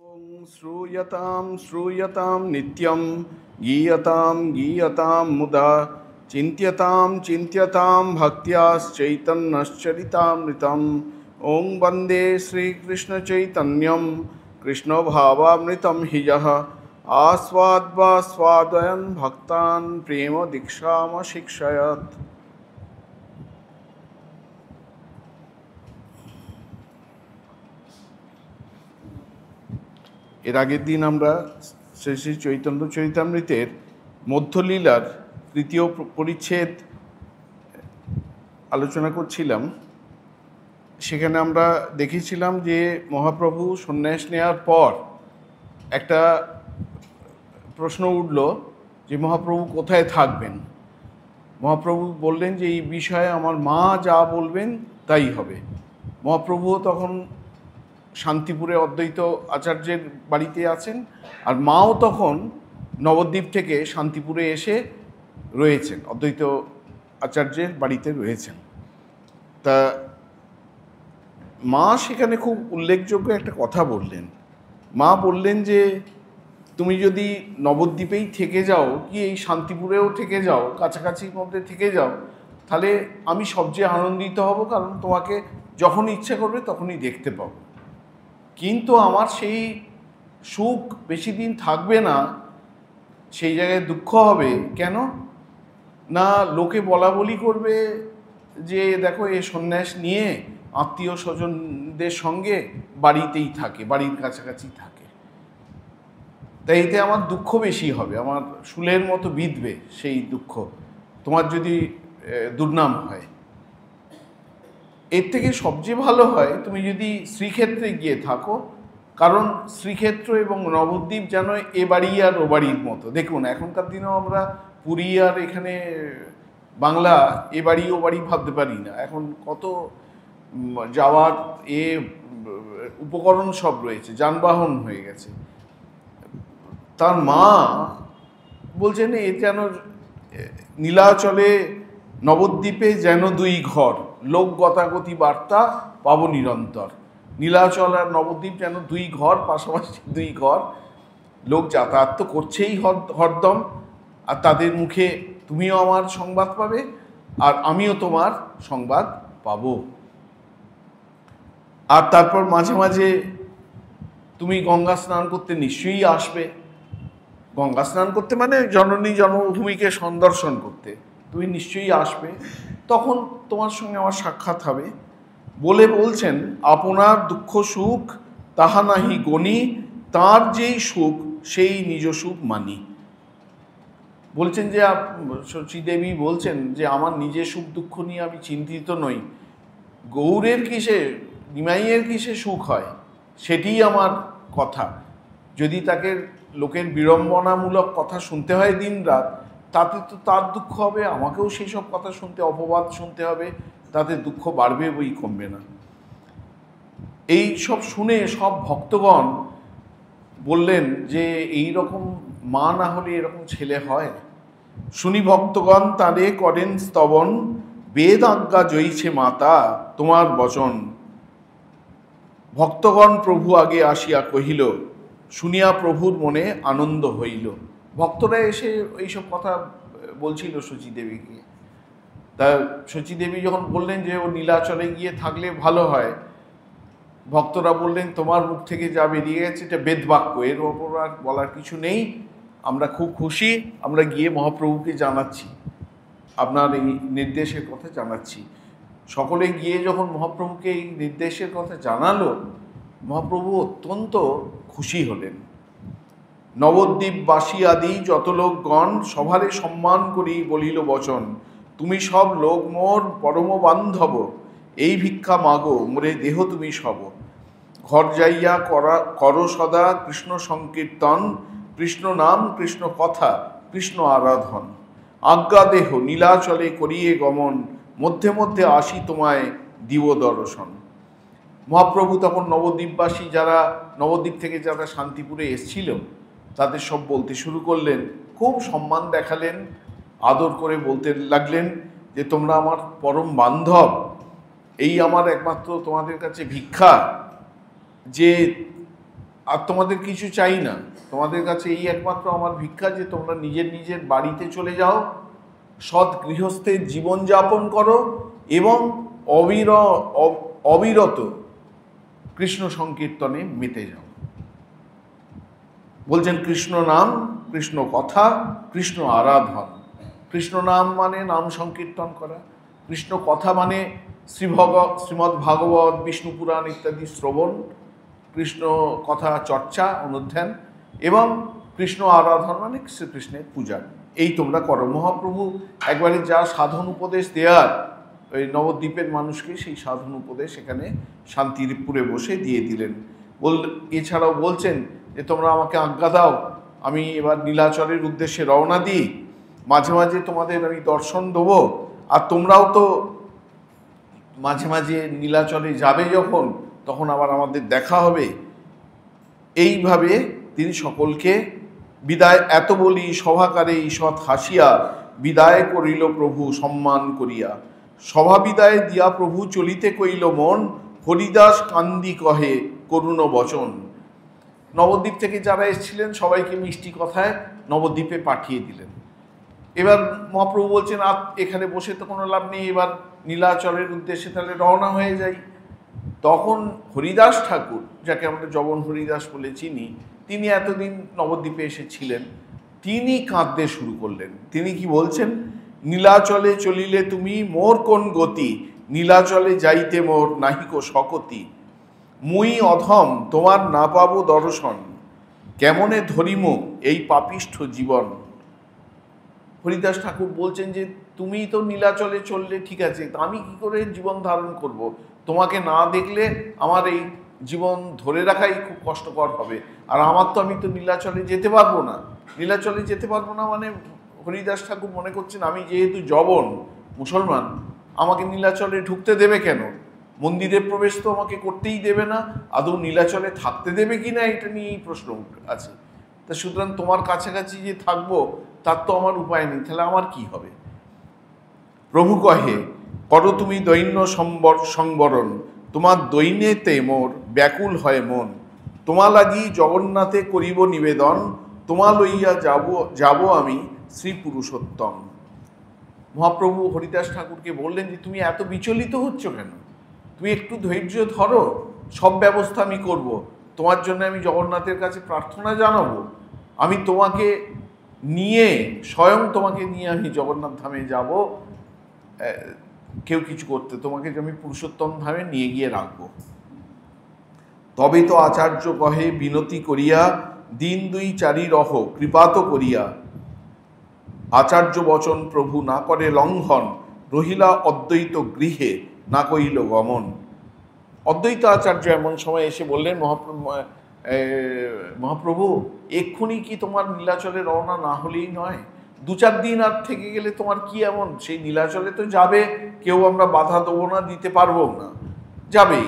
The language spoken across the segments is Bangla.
श्रूयतां श्रूयतां नित्यं गीयतां गीयतां मुदा चिन्त्यतां चिन्त्यतां भक्त्याश्चैतन्यश्चरितामृतम् ॐ वन्दे श्रीकृष्णचैतन्यं कृष्णभावामृतं हि यः आस्वाद्वास्वादयन् भक्तान् प्रेम दीक्षामशिक्षयत्। এর আগের দিন আমরা শ্রী শ্রী চৈতন্য চরিতামৃতের মধ্যলীলার তৃতীয় পরিচ্ছেদ আলোচনা করছিলাম। সেখানে আমরা দেখেছিলাম যে মহাপ্রভু সন্ন্যাস নেওয়ার পর একটা প্রশ্ন উঠল যে মহাপ্রভু কোথায় থাকবেন। মহাপ্রভু বললেন যে এই বিষয়ে আমার মা যা বলবেন তাই হবে। মহাপ্রভুও তখন শান্তিপুরে অদ্বৈত আচার্যের বাড়িতে আছেন, আর মাও তখন নবদ্বীপ থেকে শান্তিপুরে এসে রয়েছেন, অদ্বৈত আচার্যের বাড়িতে রয়েছেন। তা মা সেখানে খুব উল্লেখযোগ্য একটা কথা বললেন। মা বললেন যে তুমি যদি নবদ্বীপেই থেকে যাও কি এই শান্তিপুরেও থেকে যাও, কাছাকাছির মধ্যে থেকে যাও, তাহলে আমি সবচেয়ে আনন্দিত হব, কারণ তোমাকে যখন ইচ্ছা করবে তখনই দেখতে পাবো। কিন্তু আমার সেই সুখ বেশি দিন থাকবে না, সেই জায়গায় দুঃখ হবে। কেন না, লোকে বলা বলি করবে যে দেখো এ সন্ন্যাস নিয়ে আত্মীয় স্বজনদের সঙ্গে বাড়িতেই থাকে, বাড়ির কাছাকাছি থাকে। তাই এতে আমার দুঃখ বেশি হবে, আমার শুলের মতো বিঁধবে সেই দুঃখ, তোমার যদি দুর্নাম হয়। এর থেকে সবচেয়ে ভালো হয় তুমি যদি শ্রীক্ষেত্রে গিয়ে থাকো, কারণ শ্রীক্ষেত্র এবং নবদ্বীপ যেন এ বাড়ি আর ও বাড়ির মতো। দেখুন এখনকার দিনেও আমরা পুরী আর এখানে বাংলা এ বাড়ি ও বাড়ি ভাবতে পারি না। এখন কত যাওয়ার উপকরণ সব রয়েছে, যানবাহন হয়ে গেছে। তার মা বলছেন এ যেন নীলাচলে নবদ্বীপে যেন দুই ঘর, লোক গতাগতি বার্তা পাবো নিরন্তর। নীলাচল আর নবদ্বীপ যেন দুই ঘর, পাশাপাশি দুই ঘর, লোক যাতায়াত তো করছেই হরদম, আর তাদের মুখে তুমিও আমার সংবাদ পাবে আর আমিও তোমার সংবাদ পাবো। আর তারপর মাঝে মাঝে তুমি গঙ্গা স্নান করতে নিশ্চয়ই আসবে। গঙ্গা স্নান করতে মানে জননী জন্মভূমিকে সন্দর্শন করতে তুমি নিশ্চয়ই আসবে, তখন তোমার সঙ্গে আমার সাক্ষাৎ হবে। বলে বলছেন আপনার দুঃখ সুখ তাহা নাহি গণি, তার যেই সুখ সেই নিজ সুখ মানি। বলছেন যে শচীদেবী বলছেন যে আমার নিজের সুখ দুঃখ নিয়ে আমি চিন্তিত নই, গৌরের কিসে নিমাইয়ের কিসে সুখ হয় সেটিই আমার কথা। যদি তাকে লোকের বিড়ম্বনামূলক কথা শুনতে হয় দিন রাত, তাতে তো তার দুঃখ হবে, আমাকেও সেই সব কথা শুনতে, অপবাদ শুনতে হবে, তাতে দুঃখ বাড়বে বই কমবে না। এই সব শুনে সব ভক্তগণ বললেন যে এই রকম মা না হলে এরকম ছেলে হয়। শুনি ভক্তগণ তারে করেন স্তবন, বেদ আজ্ঞা জয়ীছে মাতা তোমার বচন। ভক্তগণ প্রভু আগে আসিয়া কহিল, শুনিয়া প্রভুর মনে আনন্দ হইল। ভক্তরা এসে এইসব কথা বলছিল শচীদেবীকে। তা শচীদেবী যখন বললেন যে ও নীলাচলে গিয়ে থাকলে ভালো হয়, ভক্তরা বললেন তোমার মুখ থেকে যা বেরিয়ে গেছে এটা বেদবাক্য, এর ওপর আর বলার কিছু নেই। আমরা খুব খুশি, আমরা গিয়ে মহাপ্রভুকে জানাচ্ছি, আপনার এই নির্দেশের কথা জানাচ্ছি। সকলে গিয়ে যখন মহাপ্রভুকে এই নির্দেশের কথা জানালো, মহাপ্রভু অত্যন্ত খুশি হলেন। নবদ্বীপবাসী আদি যত লোকগণ সভারে সম্মান করি বলিল বচন, তুমি সব লোক মোর পরম বান্ধব, এই ভিক্ষা মাগো মোরে দেহ তুমি সব। ঘর যাইয়া করো সদা কৃষ্ণ সংকীর্তন, কৃষ্ণ নাম কৃষ্ণ কথা কৃষ্ণ আরাধন। আজ্ঞা দেহ নীলাচলে করিয়ে গমন, মধ্যে মধ্যে আসি তোমায় দিব দর্শন। মহাপ্রভু তখন নবদ্বীপবাসী যারা নবদ্বীপ থেকে যারা শান্তিপুরে এসেছিল তাদের সব বলতে শুরু করলেন, খুব সম্মান দেখালেন, আদর করে বলতে লাগলেন যে তোমরা আমার পরম বান্ধব, এই আমার একমাত্র তোমাদের কাছে ভিক্ষা যে আর তোমাদের কিছু চাই না, তোমাদের কাছে এই একমাত্র আমার ভিক্ষা যে তোমরা নিজের নিজের বাড়িতে চলে যাও, সৎ গৃহস্থের জীবনযাপন করো এবং অবিরত কৃষ্ণ সংকীর্তনে মেতে যাও। বলছেন কৃষ্ণ নাম, কৃষ্ণ কথা, কৃষ্ণ আরাধন। কৃষ্ণ নাম মানে নাম সংকীর্তন করা, কৃষ্ণ কথা মানে শ্রীমদ্ ভাগবত, বিষ্ণু পুরাণ ইত্যাদি শ্রবণ, কৃষ্ণ কথা চর্চা অনুধ্যান, এবং কৃষ্ণ আরাধন মানে শ্রীকৃষ্ণের পূজা। এই তোমরা করো। মহাপ্রভু একবারে যা সাধন উপদেশ দেওয়ার ওই নবদ্বীপের মানুষকে সেই সাধন উপদেশ এখানে শান্তিপুরে বসে দিয়ে দিলেন। এছাড়াও বলছেন যে তোমরা আমাকে আজ্ঞা দাও, আমি এবার নীলাচলের উদ্দেশ্যে রওনা দিই, মাঝে মাঝে তোমাদের আমি দর্শন দেবো, আর তোমরাও তো মাঝে মাঝে নীলাচলে যাবে যখন, তখন আবার আমাদের দেখা হবে। এইভাবে তিনি সকলকে বিদায়, এত বলি সভাকারে ঈষৎ হাসিয়া, বিদায় করিল প্রভু সম্মান করিয়া। সভা বিদায় দিয়া প্রভু চলিতে কইল মন, হরিদাস কান্দি কহে করুণ বচন। নবদ্বীপ থেকে যারা এসেছিলেন সবাইকে মিষ্টি কথায় নবদ্বীপে পাঠিয়ে দিলেন। এবার মহাপ্রভু বলছেন আর এখানে বসে তো কোনো লাভ নেই, এবার নীলাচলের উদ্দেশ্যে তাহলে রওনা হয়ে যাই। তখন হরিদাস ঠাকুর, যাকে আমরা জবন হরিদাস বলে চিনি, তিনি এতদিন নবদ্বীপে এসেছিলেন, তিনি কাঁদতে শুরু করলেন। তিনি কি বলছেন? নীলাচলে চলিলে তুমি মোর কোন গতি, নীলাচলে যাইতে মোর নাহিকো শকতি। মুই অধম তোমার না পাবো দর্শন, কেমনে ধরিমু এই পাপিষ্ঠ জীবন। হরিদাস ঠাকুর বলছেন যে তুমি তো নীলাচলে চললে ঠিক আছে, আমি কি করে জীবন ধারণ করব? তোমাকে না দেখলে আমার এই জীবন ধরে রাখাই খুব কষ্টকর হবে, আর আমার তো আমি তো নীলাচলে যেতে পারবো না। নীলাচলে যেতে পারবো না মানে হরিদাস ঠাকুর মনে করছেন আমি যেহেতু জবন মুসলমান, আমাকে নীলাচলে ঢুকতে দেবে কেন? মন্দিরে প্রবেশ তো আমাকে করতেই দেবে না, আদৌ নীলাচলে থাকতে দেবে কি না এটা নিয়েই প্রশ্ন আছে। তা সুতরাং তোমার কাছাকাছি যে থাকবো তার তো আমার উপায় নেই, তাহলে আমার কি হবে? প্রভু কহে করো তুমি দৈন্য সংবরণ, তোমার দৈন্যেতে মোর ব্যাকুল হয় মন। তোমা লাগি জগন্নাথে করিব নিবেদন, তোমা লইয়া যাব আমি শ্রী পুরুষোত্তম। মহাপ্রভু হরিদাস ঠাকুরকে বললেন যে তুমি এত বিচলিত হচ্ছ কেন? তুমি একটু ধৈর্য ধরো, সব ব্যবস্থা আমি করব, তোমার জন্য আমি জগন্নাথের কাছে প্রার্থনা জানাবো, আমি তোমাকে নিয়ে স্বয়ং তোমাকে নিয়ে আমি জগন্নাথ ধামে যাব, কেউ কিছু করতে, তোমাকে যে আমি পুরুষোত্তম ধামে নিয়ে গিয়ে রাখবো। তবে তো আচার্য কহে বিনতি করিয়া, দিন দুই চারি রহ কৃপাত করিয়া। আচার্য বচন প্রভু না করে লঙ্ঘন, রহিলা অদ্বৈত গৃহে না কইল গমন। অদ্বৈত আচার্য এমন সময় এসে বললেন মহাপ্রভু এক্ষুনি কি তোমার নীলাচলে রওনা না হলেই নয়? দু চার দিন আর থেকে গেলে তোমার কি এমন? সেই নীলাচলে তো যাবে, কেউ আমরা বাধা দেবো না, দিতে পারবো না, যাবেই।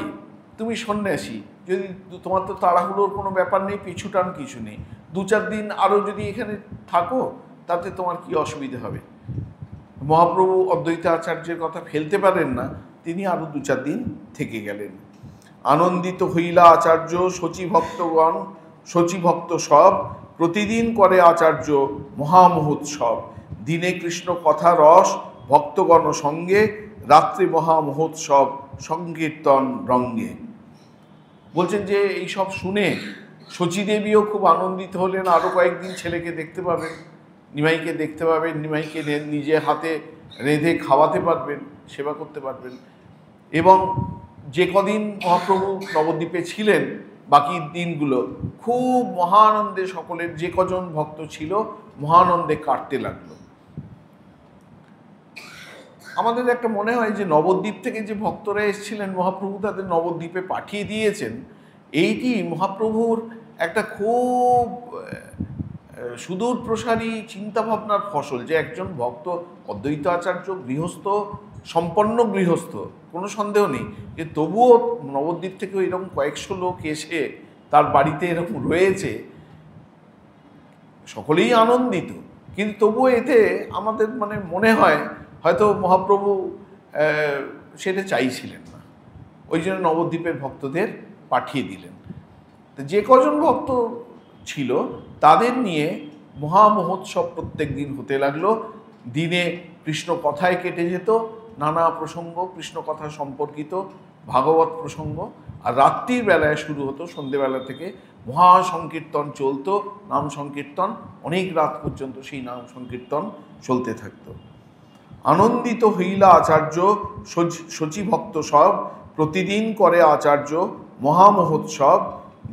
তুমি সন্ন্যাসী, যদি তোমার তো তাড়াহুড়োর কোনো ব্যাপার নেই, পিছুটান কিছু নেই, দু চার দিন আরও যদি এখানে থাকো তাতে তোমার কি অসুবিধা হবে? মহাপ্রভু অদ্বৈত আচার্যের কথা ফেলতে পারেন না, তিনি আরও দু চার দিন থেকে গেলেন। আনন্দিত হইলা আচার্য শচীভক্তগণ, শচীভক্ত সব প্রতিদিন করে আচার্য মহামহোৎসব। দিনে কৃষ্ণ কথা রস ভক্তগণ সঙ্গে, রাত্রি মহামহোৎসব সংকীর্তন রঙ্গে। বলছেন যে এই সব শুনে শচীদেবীও খুব আনন্দিত হলেন, আরও কয়েকদিন ছেলেকে দেখতে পাবেন, নিমাইকে দেখতে পাবেন, নিমাইকে নিজে হাতে রেঁধে খাওয়াতে পারবেন, সেবা করতে পারবেন। এবং যে কদিন মহাপ্রভু নবদ্বীপে ছিলেন বাকি দিনগুলো খুব মহানন্দে সকলের, যে কজন ভক্ত ছিল মহানন্দে কাটতে লাগলো। আমাদের একটা মনে হয় যে নবদ্বীপ থেকে যে ভক্তরা এসেছিলেন মহাপ্রভু তাদের নবদ্বীপে পাঠিয়ে দিয়েছেন, এইটি মহাপ্রভুর একটা খুব সুদূর প্রসারী চিন্তাভাবনার ফসল। যে একজন ভক্ত অদ্বৈত আচার্য গৃহস্থ, সম্পন্ন গৃহস্থ, কোনো সন্দেহ নেই, যে তবুও নবদ্বীপ থেকে এরকম কয়েকশো লোক এসে তার বাড়িতে এরকম রয়েছে, সকলেই আনন্দিত। কিন্তু তবুও এতে আমাদের মনে হয় হয়তো মহাপ্রভু সেটা চাইছিলেন না, ওই জন্য নবদ্বীপের ভক্তদের পাঠিয়ে দিলেন। তো যে কজন ভক্ত ছিল তাদের নিয়ে মহামহোৎসব প্রত্যেক দিন হতে লাগলো। দিনে কৃষ্ণ কথায় কেটে যেত, নানা প্রসঙ্গ কৃষ্ণ কথা সম্পর্কিত, ভাগবত প্রসঙ্গ। আর রাত্রির বেলায় শুরু হতো, সন্ধেবেলা থেকে মহা সংকীর্তন চলতো, নাম সংকীর্তন, অনেক রাত পর্যন্ত সেই নাম সংকীর্তন চলতে থাকতো। আনন্দিত হইলা আচার্য শচীভক্ত সব, প্রতিদিন করে আচার্য মহামহোৎসব।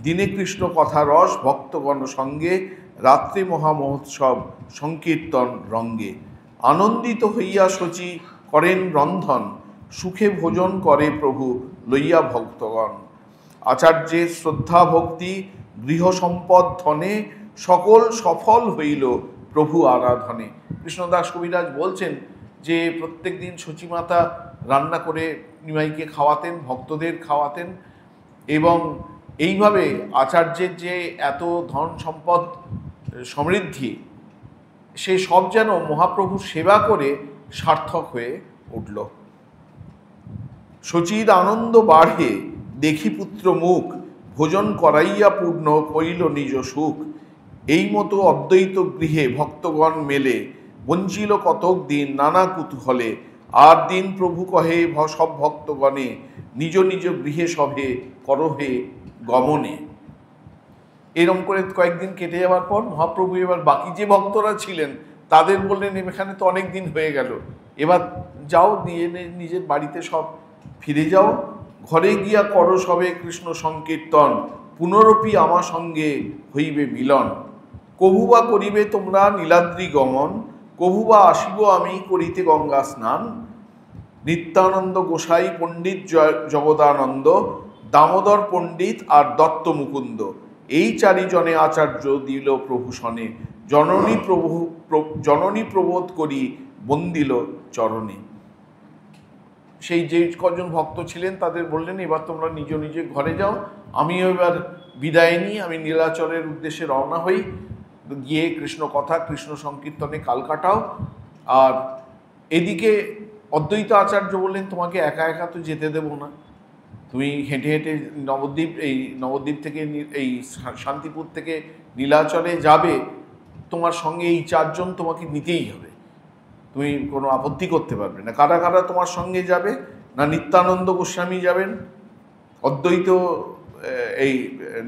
দিনে কৃষ্ণ কথা রস ভক্তগণ সঙ্গে, রাত্রে মহামহোৎসব সংকীর্তন রঙ্গে। আনন্দিত হইয়া শচী করেন রন্ধন, সুখে ভোজন করে প্রভু লইয়া ভক্তগণ। আচার্যের শ্রদ্ধা ভক্তি গৃহ সম্পদ ধনে, সকল সফল হইল প্রভু আরাধনে। কৃষ্ণদাস কবিরাজ বলছেন যে প্রত্যেক দিন শচীমাতা রান্না করে নিমাইকে খাওয়াতেন, ভক্তদের খাওয়াতেন, এবং এইভাবে আচার্যের যে এত ধন সম্পদ সমৃদ্ধি, সে সব যেন মহাপ্রভুর সেবা করে সার্থক হয়ে উঠল। শচীর আনন্দ বাড়ে দেখি পুত্র মুখ, ভোজন করাইয়া পূর্ণ কইল নিজ সুখ। এই মতো অদ্বৈত গৃহে ভক্তগণ মেলে, বঞ্চিল কতক দিন নানা কুতূহলে। আর দিন প্রভু কহে সব ভক্তগণে, নিজ নিজ গৃহে সভে করহে গমনে। এরম করে কয়েকদিন কেটে যাওয়ার পর মহাপ্রভু এবার বাকি যে ভক্তরা ছিলেন তাদের বললেন, এখানে তো অনেক দিন হয়ে গেল, এবার যাও দিয়ে নিজের বাড়িতে সব ফিরে যাও, ঘরে গিয়া করো সবে কৃষ্ণ সংকীর্তন, পুনরপি আমার সঙ্গে হইবে মিলন। কভুবা করিবে তোমরা নীলাদ্রি গমন, কভুবা আসিব আমি করিতে গঙ্গা স্নান। নিত্যানন্দ গোসাই পণ্ডিত জগদানন্দ, দামোদর পণ্ডিত আর দত্ত মুকুন্দ, এই চারিজনে আচার্য দিল প্রভু সনে। জননী প্রবোধ করি বন্দিল চরণে। সেই যে কজন ভক্ত ছিলেন তাদের বললেন, এবার তোমরা নিজ নিজ ঘরে যাও, আমিও এবার বিদায় নিই, আমি নীলাচলের উদ্দেশ্যে রওনা হই, গিয়ে কৃষ্ণ কথা কৃষ্ণ সংকীর্তনে কাল কাটাও। আর এদিকে অদ্বৈত আচার্য বললেন, তোমাকে একা একা তো যেতে দেব না, তুমি হেঁটে হেঁটে নবদ্বীপ থেকে এই শান্তিপুর থেকে নীলাচলে যাবে, তোমার সঙ্গে এই চারজন তোমাকে নিতেই হবে, তুমি কোনো আপত্তি করতে পারবে না। কারা কারা তোমার সঙ্গে যাবে? না, নিত্যানন্দ গোস্বামী যাবেন, অদ্বৈত এই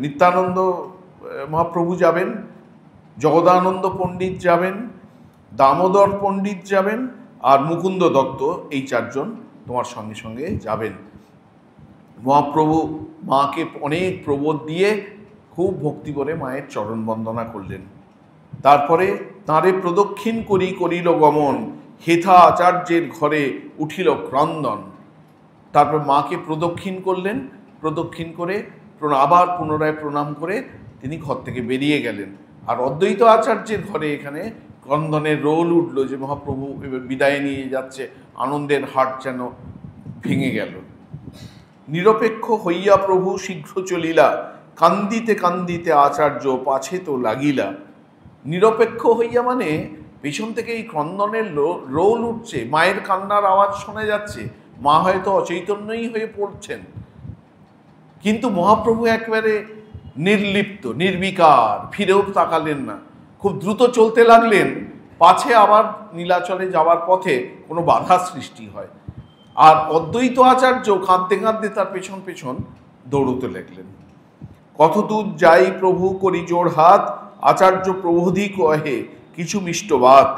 নিত্যানন্দ মহাপ্রভু যাবেন, জগদানন্দ পণ্ডিত যাবেন, দামোদর পণ্ডিত যাবেন, আর মুকুন্দ দত্ত, এই চারজন তোমার সঙ্গে সঙ্গে যাবেন। মহাপ্রভু মাকে অনেক প্রবোধ দিয়ে খুব ভক্তি করে মায়ের চরণ বন্দনা করলেন। তারপরে তাঁরে প্রদক্ষিণ করিল গমন, হেথা আচার্যের ঘরে উঠিল ক্রন্দন। তারপর মাকে প্রদক্ষিণ করলেন, প্রদক্ষিণ করে আবার পুনরায় প্রণাম করে তিনি ঘর থেকে বেরিয়ে গেলেন। আর অদ্বৈত আচার্যের ঘরে এখানে ক্রন্দনের রোল উঠল যে মহাপ্রভু এবার বিদায় নিয়ে যাচ্ছে, আনন্দের হাট যেন ভেঙে গেল। নিরপেক্ষ হইয়া প্রভু শীঘ্র চলিলা, কান্দিতে কান্দিতে আচার্য পাছে তো লাগিলা। নিরপেক্ষ হইয়া মানে পেছন থেকে এই ক্রন্দনের রোল উঠছে, মায়ের কান্নার আওয়াজ শোনা যাচ্ছে, মা হয়তো অচৈতন্যই হয়ে পড়ছেন, কিন্তু মহাপ্রভু একেবারে নির্লিপ্ত নির্বিকার, ফিরেও তাকালেন না, খুব দ্রুত চলতে লাগলেন, পাছে আবার নীলাচলে যাওয়ার পথে কোনো বাধা সৃষ্টি হয়। আর অদ্বৈত আচার্য কাঁদতে কাঁদতে তার পেছন পেছন দৌড়তে লাগলেন। কত দূর যাই প্রভু করি জোড় হাত, আচার্য প্রবোধি কহে কিছু মিষ্টবাত।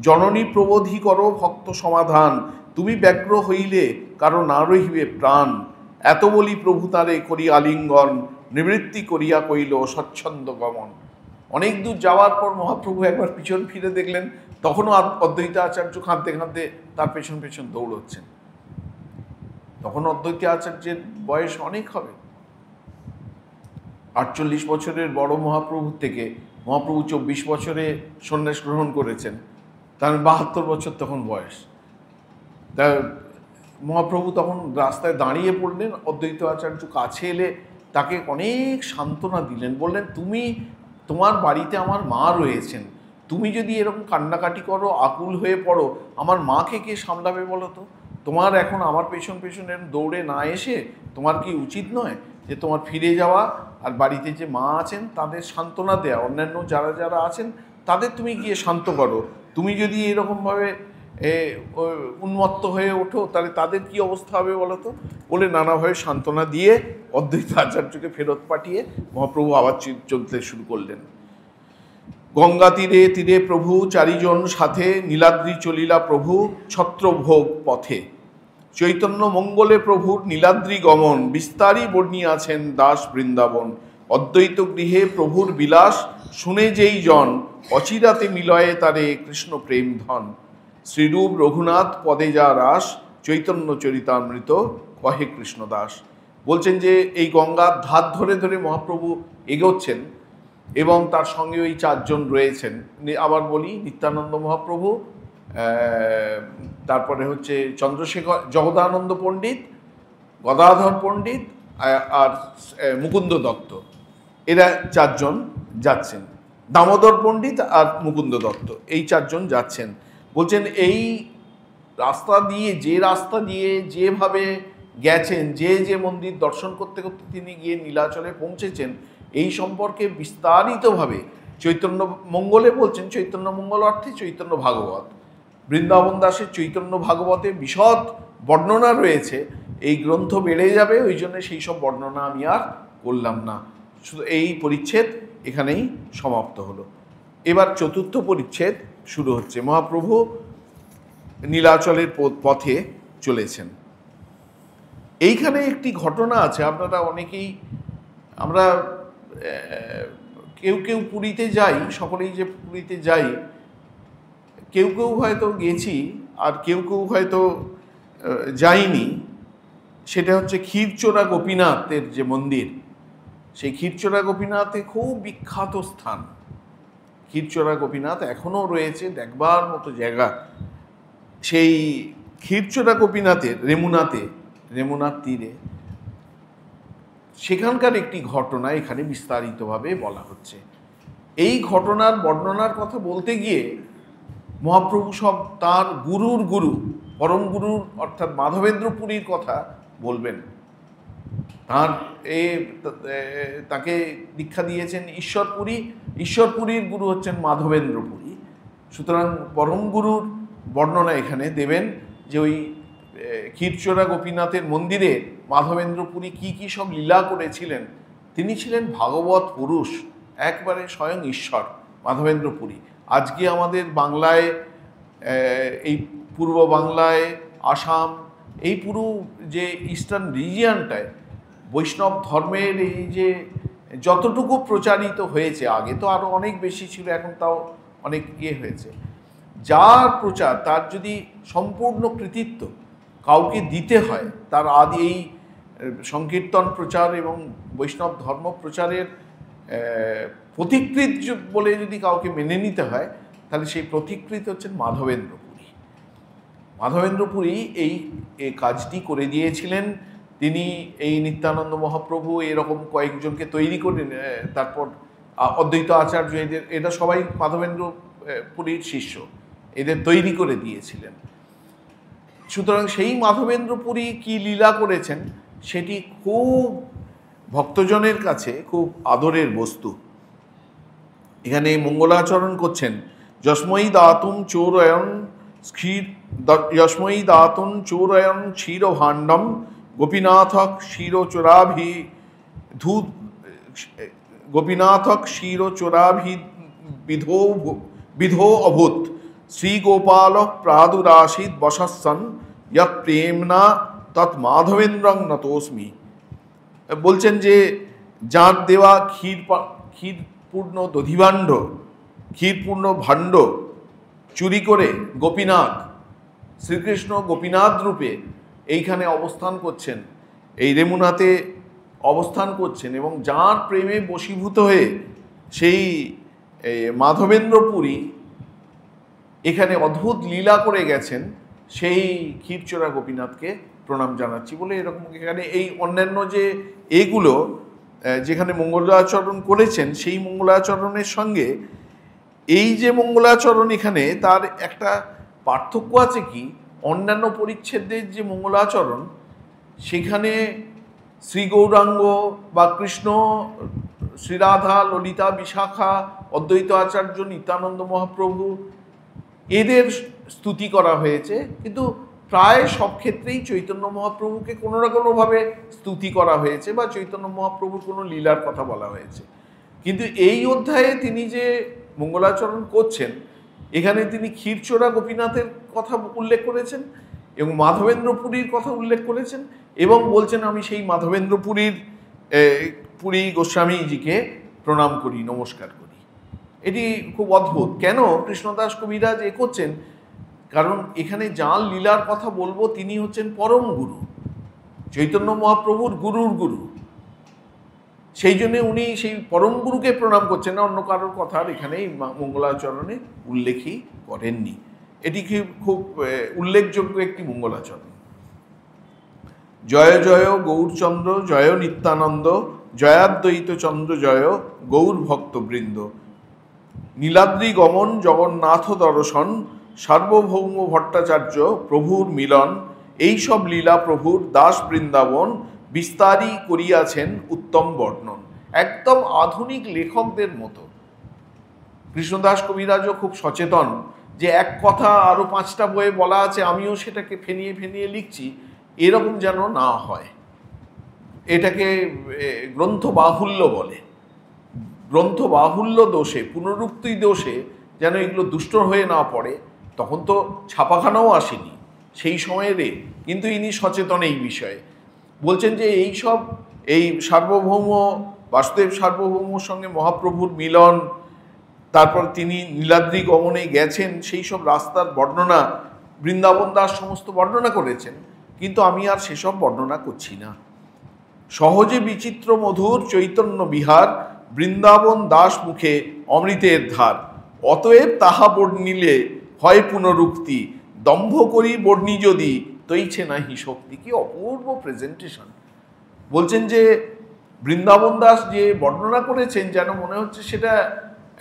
জননী প্রবোধি করো ভক্ত সমাধান, তুমি ব্যগ্র হইলে কারো না রহিবে প্রাণ। এত বলি প্রভু তারে করি আলিঙ্গন, নিবৃত্তি করিয়া কইল স্বচ্ছন্দ গমন। অনেক দূর যাওয়ার পর মহাপ্রভু একবার পিছন ফিরে দেখলেন, তখনও অদ্বৈত আচার্য কাঁদতে কাঁদতে তার পেছন পেছন দৌড়চ্ছেন। তখন অদ্বৈত আচার্যের বয়স অনেক হবে, 48 বছরের বড় মহাপ্রভুর থেকে মহাপ্রভু 24 বছরে সন্ন্যাস গ্রহণ করেছেন, তার 72 বছর তখন বয়স। তা মহাপ্রভু তখন রাস্তায় দাঁড়িয়ে পড়লেন, অদ্বৈত আচার্য কাছে এলে তাকে অনেক সান্ত্বনা দিলেন, বললেন, তোমার বাড়িতে আমার মা রয়েছেন, তুমি যদি এরকম কান্নাকাটি করো, আকুল হয়ে পড়ো, আমার মাকে কে সামলাবে বলো তো? তোমার এখন আমার পেছন পেছন দৌড়ে না এসে তোমার কি উচিত নয় যে তোমার ফিরে যাওয়া আর বাড়িতে যে মা আছেন তাদের সান্ত্বনা দেয়া, অন্যান্য যারা যারা আছেন তাদের তুমি গিয়ে শান্ত করো। তুমি যদি এরকমভাবে উন্মত্ত হয়ে ওঠো তাহলে তাদের কি অবস্থা হবে বলো তো? বলে নানাভাবে সান্ত্বনা দিয়ে অদ্বৈত আচার্যকে ফেরত পাঠিয়ে মহাপ্রভু আবার চলতে শুরু করলেন। গঙ্গা তীরে তীরে প্রভু চারিজন সাথে, নীলাদ্রি চলিলা প্রভু ছত্রভোগ পথে। চৈতন্য মঙ্গলে প্রভুর নীলাদ্রি গমন, বিস্তারই বর্ণিয়াছেন দাস বৃন্দাবন। অদ্বৈত গৃহে প্রভুর বিলাস, শুনে যেই জন অচিরাতে মিলয়ে তারে কৃষ্ণ প্রেম ধন। শ্রীরূপ রঘুনাথ পদে যা রাস, চৈতন্য চরিতামৃত কহে কৃষ্ণদাস। বলছেন যে এই গঙ্গার ধার ধরে ধরে মহাপ্রভু এগোচ্ছেন এবং তার সঙ্গে ওই চারজন রয়েছেন। আবার বলি, নিত্যানন্দ মহাপ্রভু, তারপরে হচ্ছে চন্দ্রশেখর জগদানন্দ পণ্ডিত, গদাধর পণ্ডিত আর মুকুন্দ দত্ত, এরা চারজন যাচ্ছেন। দামোদর পণ্ডিত আর মুকুন্দ দত্ত, এই চারজন যাচ্ছেন। বলছেন এই রাস্তা দিয়ে যেভাবে গেছেন, যে মন্দির দর্শন করতে করতে তিনি গিয়ে নীলাচলে পৌঁছেছেন, এই সম্পর্কে বিস্তারিতভাবে চৈতন্য মঙ্গলে বলছেন। চৈতন্য মঙ্গল অর্থে চৈতন্য ভাগবত, বৃন্দাবন দাসের চৈতন্য ভাগবতে বিশদ বর্ণনা রয়েছে। এই গ্রন্থ বেড়ে যাবে, ওই জন্য সেই সব বর্ণনা আমি আর করলাম না। শুধু এই পরিচ্ছেদ এখানেই সমাপ্ত হলো। এবার চতুর্থ পরিচ্ছেদ শুরু হচ্ছে। মহাপ্রভু নীলাচলের পথে চলেছেন। এইখানে একটি ঘটনা আছে, আপনারা অনেকেই, আমরা কেউ কেউ পুরীতে যাই, সকলেই যে পুরীতে যাই, কেউ কেউ হয়তো গেছি আর কেউ কেউ হয়তো যাইনি। সেটা হচ্ছে ক্ষীরচোরা গোপীনাথের যে মন্দির, সেই ক্ষীরচোরা গোপীনাথে খুব বিখ্যাত স্থান। ক্ষীরচোরা গোপীনাথ এখনও রয়েছে, দেখবার মতো জায়গা। সেই ক্ষীরচোরা গোপীনাথের রেমুনাথ তীরে সেখানকার একটি ঘটনা এখানে বিস্তারিতভাবে বলা হচ্ছে। এই ঘটনার বর্ণনার কথা বলতে গিয়ে মহাপ্রভু সব তার গুরুর গুরু, পরম গুরুর অর্থাৎ মাধবেন্দ্র পুরীর কথা বলবেন। তাকে দীক্ষা দিয়েছেন ঈশ্বরপুরীর গুরু হচ্ছেন মাধবেন্দ্র পুরী। সুতরাং পরম গুরুর বর্ণনা এখানে দেবেন যে ওই ক্ষীরচোরা গোপীনাথের মন্দিরে মাধবেন্দ্র পুরী কী কী সব লীলা করেছিলেন। তিনি ছিলেন ভাগবত পুরুষ, একবারে স্বয়ং ঈশ্বর মাধবেন্দ্র পুরী। আজকে আমাদের বাংলায়, এই পূর্ব বাংলায়, আসাম, এই পুরো যে ইস্টার্ন রিজিয়নটায় বৈষ্ণব ধর্মের এই যে যতটুকু প্রচারিত হয়েছে, আগে তো আরও অনেক বেশি ছিল, এখন তাও অনেক হয়েছে, যার প্রচার, তার যদি সম্পূর্ণ কৃতিত্ব কাউকে দিতে হয়, তার আদি এই সংকীর্তন প্রচার এবং বৈষ্ণব ধর্ম প্রচারের পথিকৃৎ বলে যদি কাউকে মেনে নিতে হয়, তাহলে সেই পথিকৃৎ হচ্ছেন মাধবেন্দ্র পুরী। মাধবেন্দ্র পুরী এই কাজটি করে দিয়েছিলেন। তিনি এই নিত্যানন্দ মহাপ্রভু এরকম কয়েকজনকে তৈরি করে, তারপর অদ্বৈত আচার্য, এরা সবাই মাধবেন্দ্র পুরীর শিষ্য, এদের তৈরি করে দিয়েছিলেন। সুতরাং সেই মাধবেন্দ্র পুরী কী লীলা করেছেন সেটি খুব ভক্তজনের কাছে খুব আদরের বস্তু। এখানে মঙ্গলাচরণ করছেন, যস্মৈ দাতুম চোরয়ন ক্ষীর ভাণ্ডম গোপীনাথক বিধো অভূত শ্রীগোপাল প্রাদুরাসিদ বসস্সন ইয়ৎ প্রেমনা তৎ মাধবেন্দ্রং নতোস্মি। বলছেন যে যার দেওয়া ক্ষীরপূর্ণ দধিভাণ্ড, ক্ষীরপূর্ণ ভাণ্ড চুরি করে গোপীনাথ, শ্রীকৃষ্ণ গোপীনাথ রূপে এইখানে অবস্থান করছেন, এই রেমুনাতে অবস্থান করছেন, এবং যার প্রেমে বশীভূত হয়ে সেই মাধবেন্দ্র পুরী এখানে অদ্ভুত লীলা করে গেছেন, সেই ক্ষীরচোরা গোপীনাথকে প্রণাম জানাচ্ছি বলে এরকম এখানে এই অন্যান্য যে এইগুলো যেখানে মঙ্গলাচরণ করেছেন, সেই মঙ্গলাচরণের সঙ্গে এই যে মঙ্গলাচরণ এখানে তার একটা পার্থক্য আছে কি, অন্যান্য পরিচ্ছেদের যে মঙ্গলাচরণ সেখানে শ্রী গৌরাঙ্গ বা কৃষ্ণ, শ্রীরাধা, ললিতা, বিশাখা, অদ্বৈত আচার্য, নিত্যানন্দ মহাপ্রভু, এদের স্তুতি করা হয়েছে, কিন্তু প্রায় সব ক্ষেত্রেই চৈতন্য মহাপ্রভুকে কোনো না কোনোভাবে স্তুতি করা হয়েছে বা চৈতন্য মহাপ্রভুর কোনো লীলার কথা বলা হয়েছে। কিন্তু এই অধ্যায়ে তিনি যে মঙ্গলাচরণ করছেন, এখানে তিনি ক্ষীরচোরা গোপীনাথের কথা উল্লেখ করেছেন এবং মাধবেন্দ্রপুরীর কথা উল্লেখ করেছেন এবং বলছেন আমি সেই মাধবেন্দ্রপুরীর পুরী গোস্বামীজিকে প্রণাম করি, নমস্কার করি। এটি খুব অদ্ভুত। কেন কৃষ্ণদাস কবিরাজ এ করছেন? কারণ এখানে যার লীলার কথা বলবো তিনি হচ্ছেন পরম গুরু, চৈতন্য মহাপ্রভুর গুরুর গুরু। সেই জন্য উনি সেই পরম গুরুকে প্রণাম করছেন না, অন্য কারোর কথা এখানে মঙ্গলাচরণে উল্লেখই করেননি। এটি খুব উল্লেখযোগ্য একটি মঙ্গলাচরণ। জয় জয় গৌরচন্দ্র, জয় নিত্যানন্দ, জয়াদ্বৈত চন্দ্র, জয় গৌর ভক্তবৃন্দ। নীলাদ্রি গমন, জগন্নাথ দর্শন, সার্বভৌম ভট্টাচার্য, প্রভুর মিলন, এইসব লীলা প্রভুর দাস বৃন্দাবন, বিস্তারী করিয়াছেন উত্তম বর্ণন। একদম আধুনিক লেখকদের মতো। কৃষ্ণদাস কবিরাজও খুব সচেতন যে এক কথা আরও 5টা বইয়ে বলা আছে, আমিও সেটাকে ফেনিয়ে ফেনিয়ে লিখছি, এরকম যেন না হয়। এটাকে গ্রন্থ বাহুল্য বলে। গ্রন্থ বাহুল্য দোষে, পুনরুক্তি দোষে যেন এগুলো দুষ্ট হয়ে না পড়ে। তখন তো ছাপাখানাও আসেনি সেই সময়েরে, কিন্তু ইনি সচেতন এই বিষয়ে। বলছেন যে এই সার্বভৌম বাসুদেব সার্বভৌমর সঙ্গে মহাপ্রভুর মিলন, তারপর তিনি নীলাদ্রি গমনে গেছেন, সেই সব রাস্তার বর্ণনা বৃন্দাবন দাস সমস্ত বর্ণনা করেছেন, কিন্তু আমি আর সেসব বর্ণনা করছি না। সহজে বিচিত্র মধুর চৈতন্য বিহার, বৃন্দাবন দাস মুখে অমৃতের ধার। অতএব তাহা বর্ণিলে হয় পুনরুক্তি, দম্ভ করি বর্ণি যদি তৈছে নাহি শক্তি। কি অপূর্ব প্রেজেন্টেশন! বলছেন যে বৃন্দাবন দাস যে বর্ণনা করেছেন যেন মনে হচ্ছে সেটা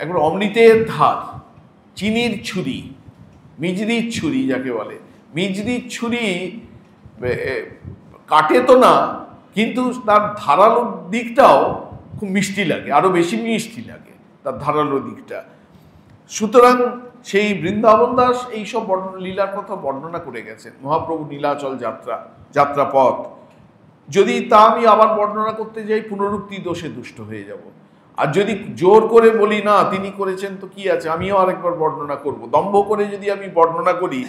একবার অমৃতের ধার, চিনির ছুরি, মিজরির ছুরি যাকে বলে। মিজরির ছুরি কাটে তো না, কিন্তু তার ধারালো দিকটাও খুব মিষ্টি লাগে, আরও বেশি মিষ্টি লাগে তার ধারালো দিকটা। সুতরাং সেই বৃন্দাবন দাস এইসব লীলার কথা বর্ণনা করে গেছেন। মহাপ্রভু নীলাচল যাত্রাপথ, যদি তা আমি আবার বর্ণনা করতে যাই পুনরুক্তি দোষে দুষ্ট হয়ে যাব। আর যদি জোর করে বলি না তিনি করেছেন তো কি আছে, আমিও আরেকবার বর্ণনা করব, দম্ভ করে যদি আমি বর্ণনা করি,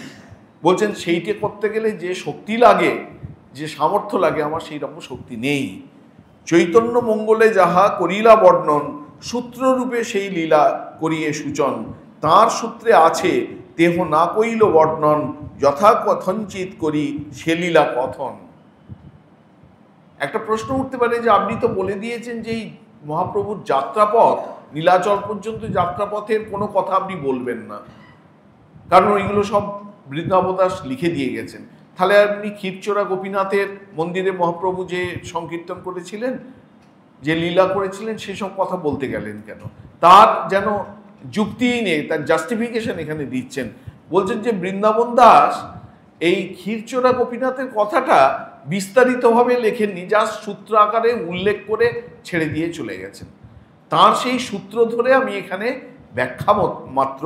বলছেন সেইটা করতে গেলে যে শক্তি লাগে, যে সামর্থ্য লাগে, আমার সেই রকম শক্তি নেই। চৈতন্য মঙ্গলে যাহা করিলা বর্ণন, সূত্ররূপে সেই লীলা করিয়ে সূচন। তাঁর সূত্রে আছে দেহ না কইল বর্ণন, যথা কথঞ্চিত করি সে লীলা কথন। একটা প্রশ্ন উঠতে পারে যে আপনি তো বলে দিয়েছেন যে এই মহাপ্রভুর যাত্রাপথ, নীলাচল পর্যন্ত যাত্রাপথের কোনো কথা আপনি বলবেন না, কারণ ওইগুলো সব বৃন্দাবন দাস লিখে দিয়ে গেছেন। তাহলে আপনি ক্ষীরচোরা গোপীনাথের মন্দিরে মহাপ্রভু যে সংকীর্তন করেছিলেন, যে লীলা করেছিলেন, সেসব কথা বলতে গেলেন কেন? তার যেন যুক্তিই নেই, তার জাস্টিফিকেশন এখানে দিচ্ছেন। বলছেন যে বৃন্দাবন দাস এই ক্ষীরচোরা গোপীনাথের কথাটা বিস্তারিতভাবে লেখেননি, যা সূত্র আকারে উল্লেখ করে ছেড়ে দিয়ে চলে গেছেন। তার সেই সূত্র ধরে আমি এখানে ব্যাখ্যা মাত্র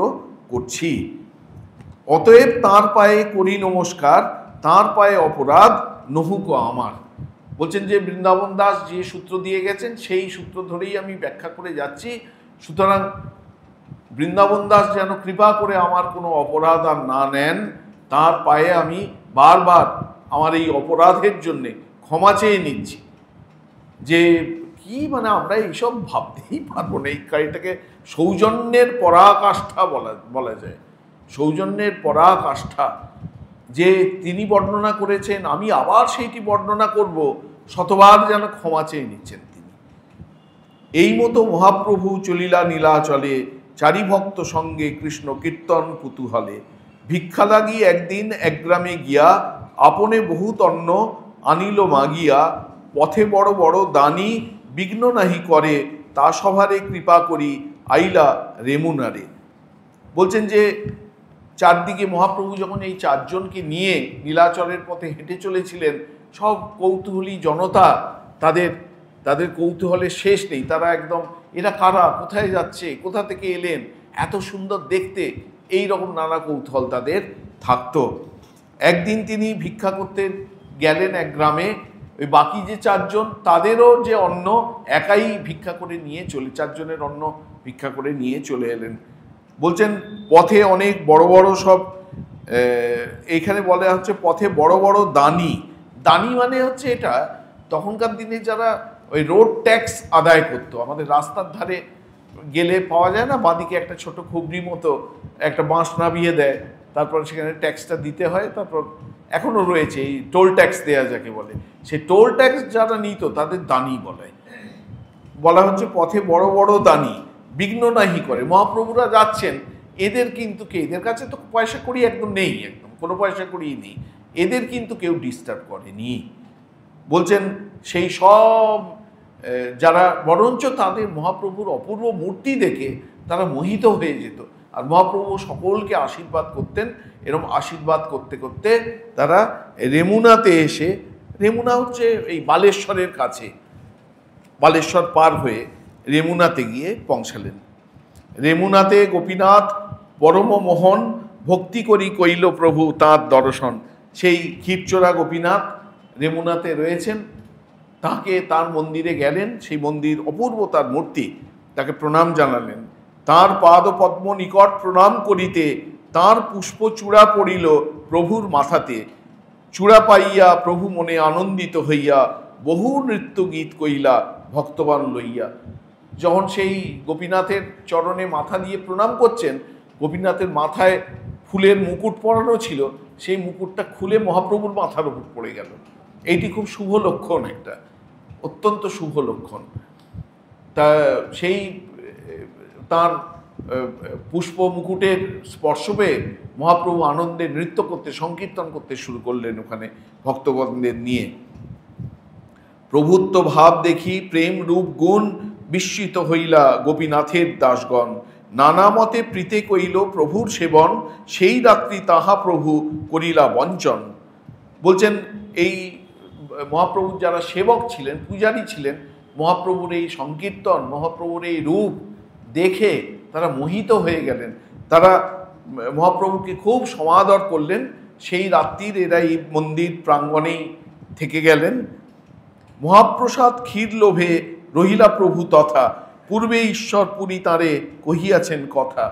করছি। অতএব তাঁর পায়ে করি নমস্কার, তাঁর পায়ে অপরাধ নহুক আমার। বলছেন যে বৃন্দাবন দাস যে সূত্র দিয়ে গেছেন সেই সূত্র ধরেই আমি ব্যাখ্যা করে যাচ্ছি। সুতরাং বৃন্দাবন দাস যেন কৃপা করে আমার কোনো অপরাধ আর না নেন, তার পায়ে আমি বারবার আমার এই অপরাধের জন্যে ক্ষমা চেয়ে নিচ্ছি। যে কি মানে আমরা এইসব ভাবতেই পারবো না। এই কাজটাকে সৌজন্যের পরাকাষ্ঠা বলা যায়। সৌজন্যের পরাকাষ্ঠা যে তিনি বর্ণনা করেছেন, আমি আবার সেইটি বর্ণনা করব, শতবার যেন ক্ষমা চেয়ে নিচ্ছেন তিনি। এই মতো মহাপ্রভু চলিলা নীলাচলে, চারি ভক্ত সঙ্গে কৃষ্ণ কীর্তন কুতূহলে। ভিক্ষা লাগি একদিন এক গ্রামে গিয়া, আপনে বহুত অন্ন আনিল মাগিয়া। পথে বড় বড় দানি বিঘ্ন নাহি করে, তা সভারে কৃপা করি আইলা রেমুনারে। বলছেন যে চারদিকে মহাপ্রভু যখন এই চারজনকে নিয়ে নীলাচলের পথে হেঁটে চলেছিলেন, সব কৌতূহলী জনতা তাদের তাদের কৌতূহলের শেষ নেই। তারা একদম এরা কারা, কোথায় যাচ্ছে, কোথা থেকে এলেন, এত সুন্দর দেখতে, এই রকম নানা কৌতূহল তাদের থাকতো। একদিন তিনি ভিক্ষা করতে গেলেন এক গ্রামে। ওই বাকি যে চারজন, তাদেরও যে অন্ন একাই ভিক্ষা করে নিয়ে চলে, চারজনের অন্ন ভিক্ষা করে নিয়ে চলে এলেন। বলছেন পথে অনেক বড় বড় সব, এইখানে বলা হচ্ছে পথে বড় বড় দানি। দানি মানে হচ্ছে এটা তখনকার দিনে যারা ওই রোড ট্যাক্স আদায় করতো। আমাদের রাস্তার ধারে গেলে পাওয়া যায় না, বাঁদিকে একটা ছোট খুবরি মতো একটা বাঁশ নামিয়ে দেয়, তারপর সেখানে ট্যাক্সটা দিতে হয়। তারপর এখনও রয়েছে এই টোল ট্যাক্স দেওয়া যাকে বলে, সেই টোল ট্যাক্স যারা নিত তাদের দানি বলা হচ্ছে পথে বড় বড় দানি বিঘ্ন নাহি করে। মহাপ্রভুরা যাচ্ছেন, এদের কিন্তু এদের কাছে তো পয়সা কড়ি একদম নেই, একদম কোনো পয়সা কড়ি নেই, এদের কিন্তু কেউ ডিস্টার্ব করেনি। বলছেন সেই সব যারা বরঞ্চ তাদের মহাপ্রভুর অপূর্ব মূর্তি দেখে তারা মোহিত হয়ে যেত, আর মহাপ্রভু সকলকে আশীর্বাদ করতেন। এরকম আশীর্বাদ করতে করতে তারা রেমুনাতে এসে, রেমুনা হচ্ছে এই বালেশ্বরের কাছে, বালেশ্বর পার হয়ে রেমুনাতে গিয়ে পৌঁছালেন। রেমুনাতে গোপীনাথ পরম মোহন ভক্তি করি কইল প্রভু তাঁর দর্শন। সেই ক্ষীরচোরা গোপীনাথ রেমুনাতে রয়েছেন, তাকে তার মন্দিরে গেলেন, সেই মন্দির অপূর্ব তার মূর্তি, তাকে প্রণাম জানালেন। তাঁর পাদ পদ্ম নিকট প্রণাম করিতে তাঁর পুষ্প চূড়া পড়িল প্রভুর মাথাতে। চূড়া পাইয়া প্রভু মনে আনন্দিত হইয়া বহু নৃত্য গীত কইলা ভক্তবান লইয়া। যখন সেই গোপীনাথের চরণে মাথা দিয়ে প্রণাম করছেন, গোপীনাথের মাথায় ফুলের মুকুট পরানো ছিল, সেই মুকুটটা খুলে মহাপ্রভুর মাথার উপর পড়ে গেল। এইটি খুব শুভ লক্ষণ, একটা অত্যন্ত শুভ লক্ষণ। তা সেই তার পুষ্প মুকুটের স্পর্শ পেয়ে মহাপ্রভু আনন্দে নৃত্য করতে, সংকীর্তন করতে শুরু করলেন ওখানে ভক্তগণদের নিয়ে। প্রভুত্ব ভাব দেখি প্রেম রূপ গুণ বিস্মিত হইলা গোপীনাথের দাসগণ। নানা মতে প্রীতে কইল প্রভুর সেবন, সেই রাত্রি তাহা প্রভু করিলা বঞ্চন। বলছেন এই মহাপ্রভুর যারা সেবক ছিলেন, পূজারী ছিলেন, মহাপ্রভুর এই সংকীর্তন, মহাপ্রভুর এই রূপ দেখে তারা মোহিত হয়ে গেলেন। তারা মহাপ্রভুকে খুব সমাদর করলেন। সেই রাত্রির এরা এই মন্দির প্রাঙ্গণেই থেকে গেলেন। মহাপ্রসাদ ক্ষীর লোভে রহিলা প্রভু তথা, পূর্বে ঈশ্বরপুরী তাঁরে কহিয়াছেন কথা।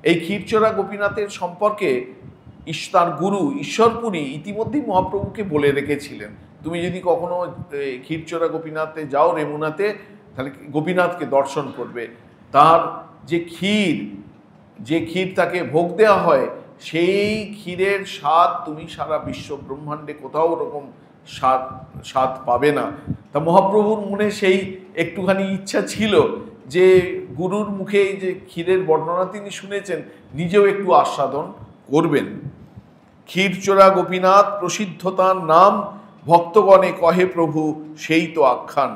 এই ক্ষীরচোরা গোপীনাথের সম্পর্কে তার গুরু ঈশ্বরপুরী ইতিমধ্যেই মহাপ্রভুকে বলে রেখেছিলেন, তুমি যদি কখনো ক্ষীরচোরা গোপীনাথে যাও রেমুনাতে, তাহলে গোপীনাথকে দর্শন করবে। তার যে ক্ষীর তাকে ভোগ দেওয়া হয়, সেই ক্ষীরের স্বাদ তুমি সারা বিশ্ব ব্রহ্মাণ্ডে কোথাও ওরকম স্বাদ পাবে না। তা মহাপ্রভুর মনে সেই একটুখানি ইচ্ছা ছিল যে গুরুর মুখে যে ক্ষীরের বর্ণনা তিনি শুনেছেন, নিজেও একটু আস্বাদন করবেন। ক্ষীরচোরা গোপীনাথ প্রসিদ্ধ তাঁর নাম, ভক্তগণে কহে প্রভু সেই তো আখ্যান।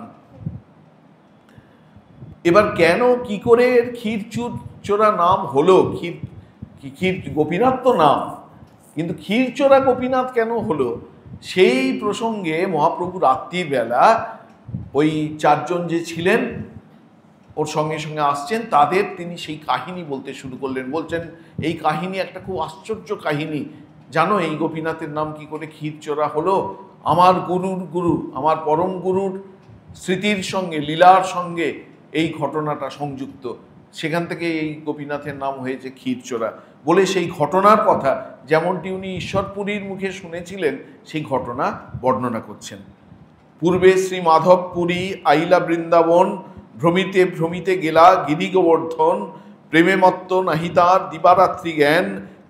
এবার কেন কি করে ক্ষীরচোরা নাম হলো? ক্ষীর গোপীনাথ তো নাম, কিন্তু ক্ষীরচোরা গোপীনাথ কেন হলো? সেই প্রসঙ্গে মহাপ্রভু রাত্রির বেলা ওই চারজন যে ছিলেন ওর সঙ্গে সঙ্গে আসছেন, তাদের তিনি সেই কাহিনী বলতে শুরু করলেন। বলছেন এই কাহিনী একটা খুব আশ্চর্য কাহিনী, জানো এই গোপীনাথের নাম কি করে ক্ষীরচোরা হলো? আমার গুরুর গুরু, আমার পরম গুরুর স্মৃতির সঙ্গে, লীলার সঙ্গে এই ঘটনাটা সংযুক্ত, সেখান থেকে এই গোপীনাথের নাম হয়েছে ক্ষীরচোরা বলে সেই ঘটনার কথা, যেমনটি উনি ঈশ্বরপুরীর মুখে শুনেছিলেন, সেই ঘটনা বর্ণনা করছেন। পূর্বে শ্রী মাধবপুরী আইলা বৃন্দাবন, ভ্রমিতে ভ্রমিতে গেলা গিরি গোবর্ধন, প্রেমে মত্ত নাহি তার দিবারাত্রি জ্ঞান,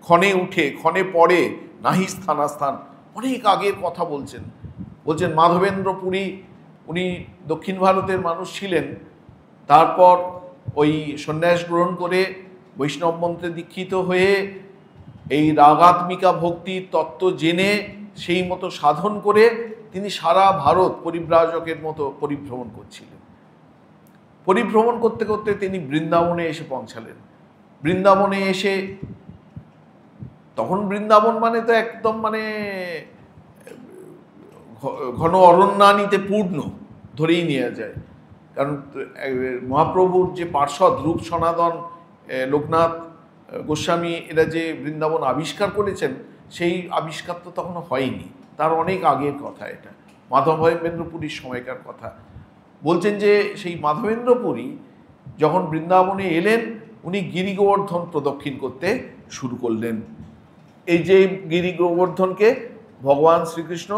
ক্ষণে উঠে ক্ষণে পড়ে নাহি স্থানাস্থান। অনেক আগের কথা বলছেন। মাধবেন্দ্রপুরী উনি দক্ষিণ ভারতের মানুষ ছিলেন, তারপর ওই সন্ন্যাস গ্রহণ করে বৈষ্ণব মন্ত্রে দীক্ষিত হয়ে এই রাগাত্মিকা ভক্তির তত্ত্ব জেনে সেই মতো সাধন করে তিনি সারা ভারত পরিব্রাজকের মতো পরিভ্রমণ করছিলেন। পরিভ্রমণ করতে করতে তিনি বৃন্দাবনে এসে পৌঁছালেন। বৃন্দাবনে এসে, তখন বৃন্দাবন মানে তো একদম মানে ঘন অরণ্যানীতে পূর্ণ, ধরেই নেওয়া যায়। কারণ মহাপ্রভুর যে পার্ষদ রূপ সনাতন, লোকনাথ গোস্বামী, এরা যে বৃন্দাবন আবিষ্কার করেছেন, সেই আবিষ্কার তো তখনও হয়নি, তার অনেক আগের কথা। এটা মাধবেন্দ্র পুরীর সময়কার কথা। বলছেন যে সেই মাধবেন্দ্র পুরী যখন বৃন্দাবনে এলেন, উনি গিরি গোবর্ধন প্রদক্ষিণ করতে শুরু করলেন। এই যে গিরি গোবর্ধনকে ভগবান শ্রীকৃষ্ণ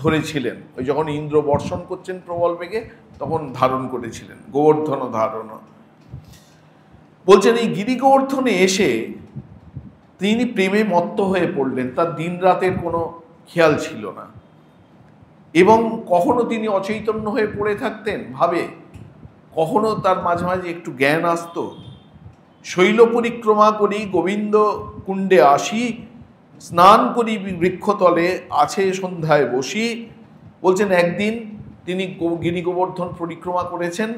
ধরেছিলেন, ওই যখন ইন্দ্র বর্ষণ করছেন প্রবল বেগে, তখন ধারণ করেছিলেন, গোবর্ধন ধারণ। বলছেন এই গিরি গোবর্ধনে এসে তিনি প্রেমে মত্ত হয়ে পড়লেন, তার দিন রাতের কোনো খেয়াল ছিল না, এবং কখনো তিনি অচৈতন্য হয়ে পড়ে থাকতেন ভাবে, কখনো তার মাঝে মাঝে একটু জ্ঞান আসতো। শৈল পরিক্রমা করি গোবিন্দ কুণ্ডে আসি, স্নান করি বৃক্ষতলে আছে সন্ধ্যায় বসি। বলছেন একদিন তিনি গিরি গোবর্ধন পরিক্রমা করেছেন,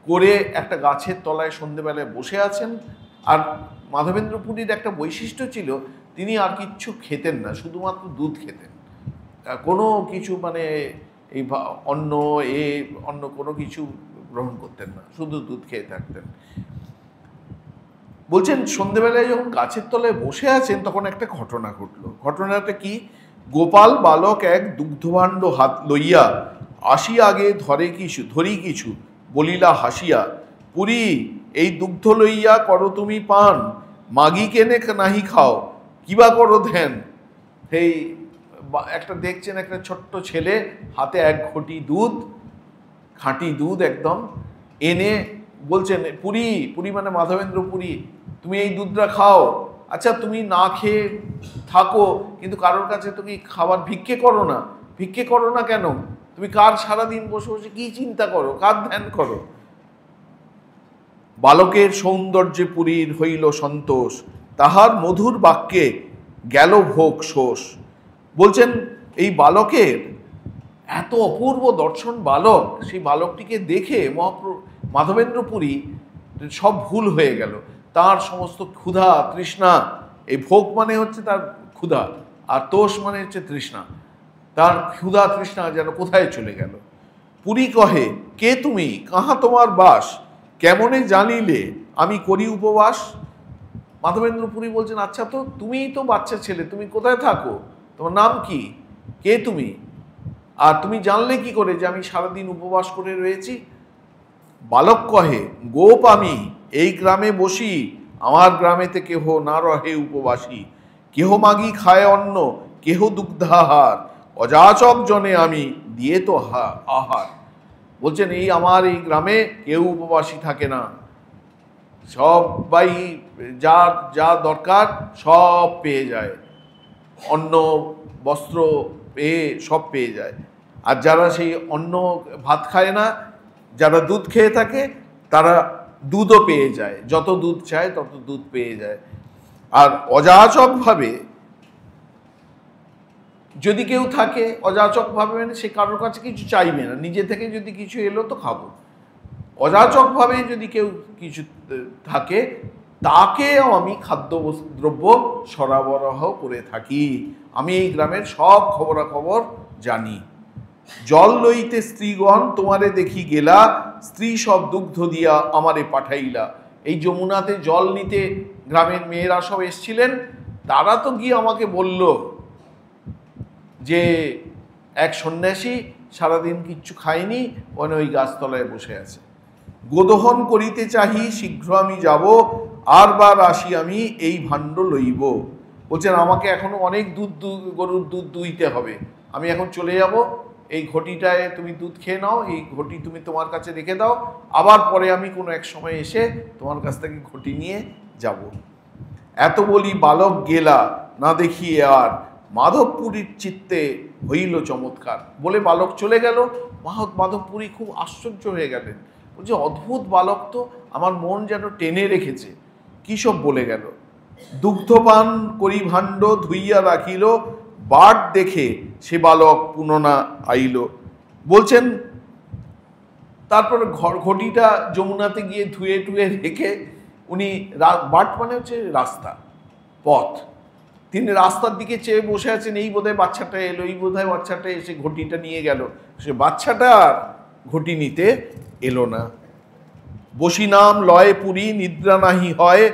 করে একটা গাছের তলায় সন্ধ্যেবেলায় বসে আছেন। আর মাধবেন্দ্র পুরীর একটা বৈশিষ্ট্য ছিল, তিনি আর কিচ্ছু খেতেন না, শুধুমাত্র দুধ খেতেন, কোনো কিছু মানে এই অন্য কোনো কিছু গ্রহণ করতেন না, শুধু দুধ খেয়ে থাকতেন। বলছেন সন্ধ্যেবেলায় যখন গাছের তলায় বসে আছেন, তখন একটা ঘটনা ঘটলো। ঘটনাটা কি? গোপাল বালক এক দুগ্ধভাণ্ড হাত লইয়া আসি আগে ধরি কিছু বলিলা হাসিয়া, পুরী এই দুগ্ধ লইয়া করো তুমি পান, মাগি কেনে নাহি খাও কিবা করো ধ্যান। সেই একটা দেখছেন একটা ছোট্ট ছেলে হাতে এক ঘটি দুধ, খাঁটি দুধ একদম, এনে বলছেন পুরী মানে মাধবেন্দ্র পুরী, তুমি এই দুধটা খাও। আচ্ছা তুমি না খেয়ে থাকো, কিন্তু কারোর কাছে তুমি খাবার ভিক্ষে করো না। ভিক্ষে করো না কেন? তুমি কার সারাদিন বসে বসে কি চিন্তা করো, কার ধ্যান করো? বালকের সৌন্দর্যে পুরীর হইল সন্তোষ, তাহার মধুর বাক্যে গেল ভোগ শোষ। বলছেন এই বালকের এত অপূর্ব দর্শন বালক, সেই বালকটিকে দেখে মাধবেন্দ্র পুরী সব ভুল হয়ে গেল। তার সমস্ত ক্ষুধা তৃষ্ণা, এই ভোগ মানে হচ্ছে তার ক্ষুধা, আর তোষ মানে হচ্ছে তৃষ্ণা, তার ক্ষুধা তৃষ্ণা যেন কোথায় চলে গেল। পুরী কহে কে তুমি, কাহা তোমার বাস, কেমনে জানিলে আমি করি উপবাস। মাধবেন্দ্র পুরী বলছেন আচ্ছা তো তুমিই তো বাচ্চা ছেলে, তুমি কোথায় থাকো, তোমার নাম কি, কে তুমি, আর তুমি জানলে কি করে যে আমি সারাদিন উপবাস করে রয়েছি? বালক কহে গোপ আমি এই গ্রামে বসি, আমার গ্রামেতে কেহ না রহে উপবাসী, কেহ মাগি খায় অন্ন, কেহ দুগ্ধাহার, অযাচক জনে আমি দিয়ে তো আহার। বলছেন এই আমার এই গ্রামে কেউ উপবাসী থাকে না, সবাই যার যা দরকার সব পেয়ে যায়, অন্ন বস্ত্র পেয়ে সব পেয়ে যায়। আর যারা সেই অন্ন ভাত খায় না, যারা দুধ খেয়ে থাকে, তারা দুধও পেয়ে যায়, যত দুধ চায় তত দুধ পেয়ে যায়। আর অযাচকভাবে যদি কেউ থাকে, অযাচকভাবে মানে সে কারোর কাছে কিছু চাইবে না, নিজে থেকে যদি কিছু এলো তো খাবো। অযাচকভাবে যদি কেউ কিছু থাকে, তাকেও আমি খাদ্যদ্রব্য সরবরাহ করে থাকি, আমি এই গ্রামের সব খবরাখবর জানি। জল লইতে স্ত্রীগণ তোমারে দেখি গেলা, স্ত্রী সব দুগ্ধ দিয়া আমারে পাঠাইলা। এই যমুনাতে জল নিতে গ্রামের মেয়েরা সব এসছিলেন, তারা তো গিয়ে আমাকে বলল যে এক সন্ন্যাসী সারাদিন কিচ্ছু খায়নি, ওই গাছতলায় বসে আছে। গোদহন করিতে চাহি শীঘ্র আমি যাব, আর বার আসি আমি এই ভাণ্ড লইব। বলছেন আমাকে এখনো অনেক গরুর দুধ দুইতে হবে, আমি এখন চলে যাব, এই ঘটিটায় তুমি দুধ খেয়ে নাও, এই ঘটি তুমি তোমার কাছে রেখে দাও, আবার পরে আমি কোনো এক সময় এসে তোমার কাছ থেকে ঘটি নিয়ে যাব। এত বলি বালক গেলা না দেখিয়ে আর, মাধবপুরীর চিত্তে হইল চমৎকার। বলে বালক চলে গেল। মাধবপুরী খুব আশ্চর্য হয়ে গেলেন, বলছে অদ্ভুত বালক তো, আমার মন যেন টেনে রেখেছে, কী সব বলে গেল। দুগ্ধপান করি ভাণ্ড ধুইয়া রাখিল, বাট দেখে সে বালক পুননা আইল। বলছেন তারপর ঘটিটা যমুনাতে গিয়ে ধুয়ে টুয়ে রেখে উনি, বাট মানে হচ্ছে রাস্তা, পথ, তিনি রাস্তার দিকে চেয়ে বসে আছেন। এই বোধহয় বাচ্চাটা এলো, এই বোধহয় বাচ্চাটা এসে ঘটিটা নিয়ে গেল। সে বাচ্চাটা ঘটিনিতে এলো না। বসি নাম লয় পুরী, নিদ্রা নাহি হয়,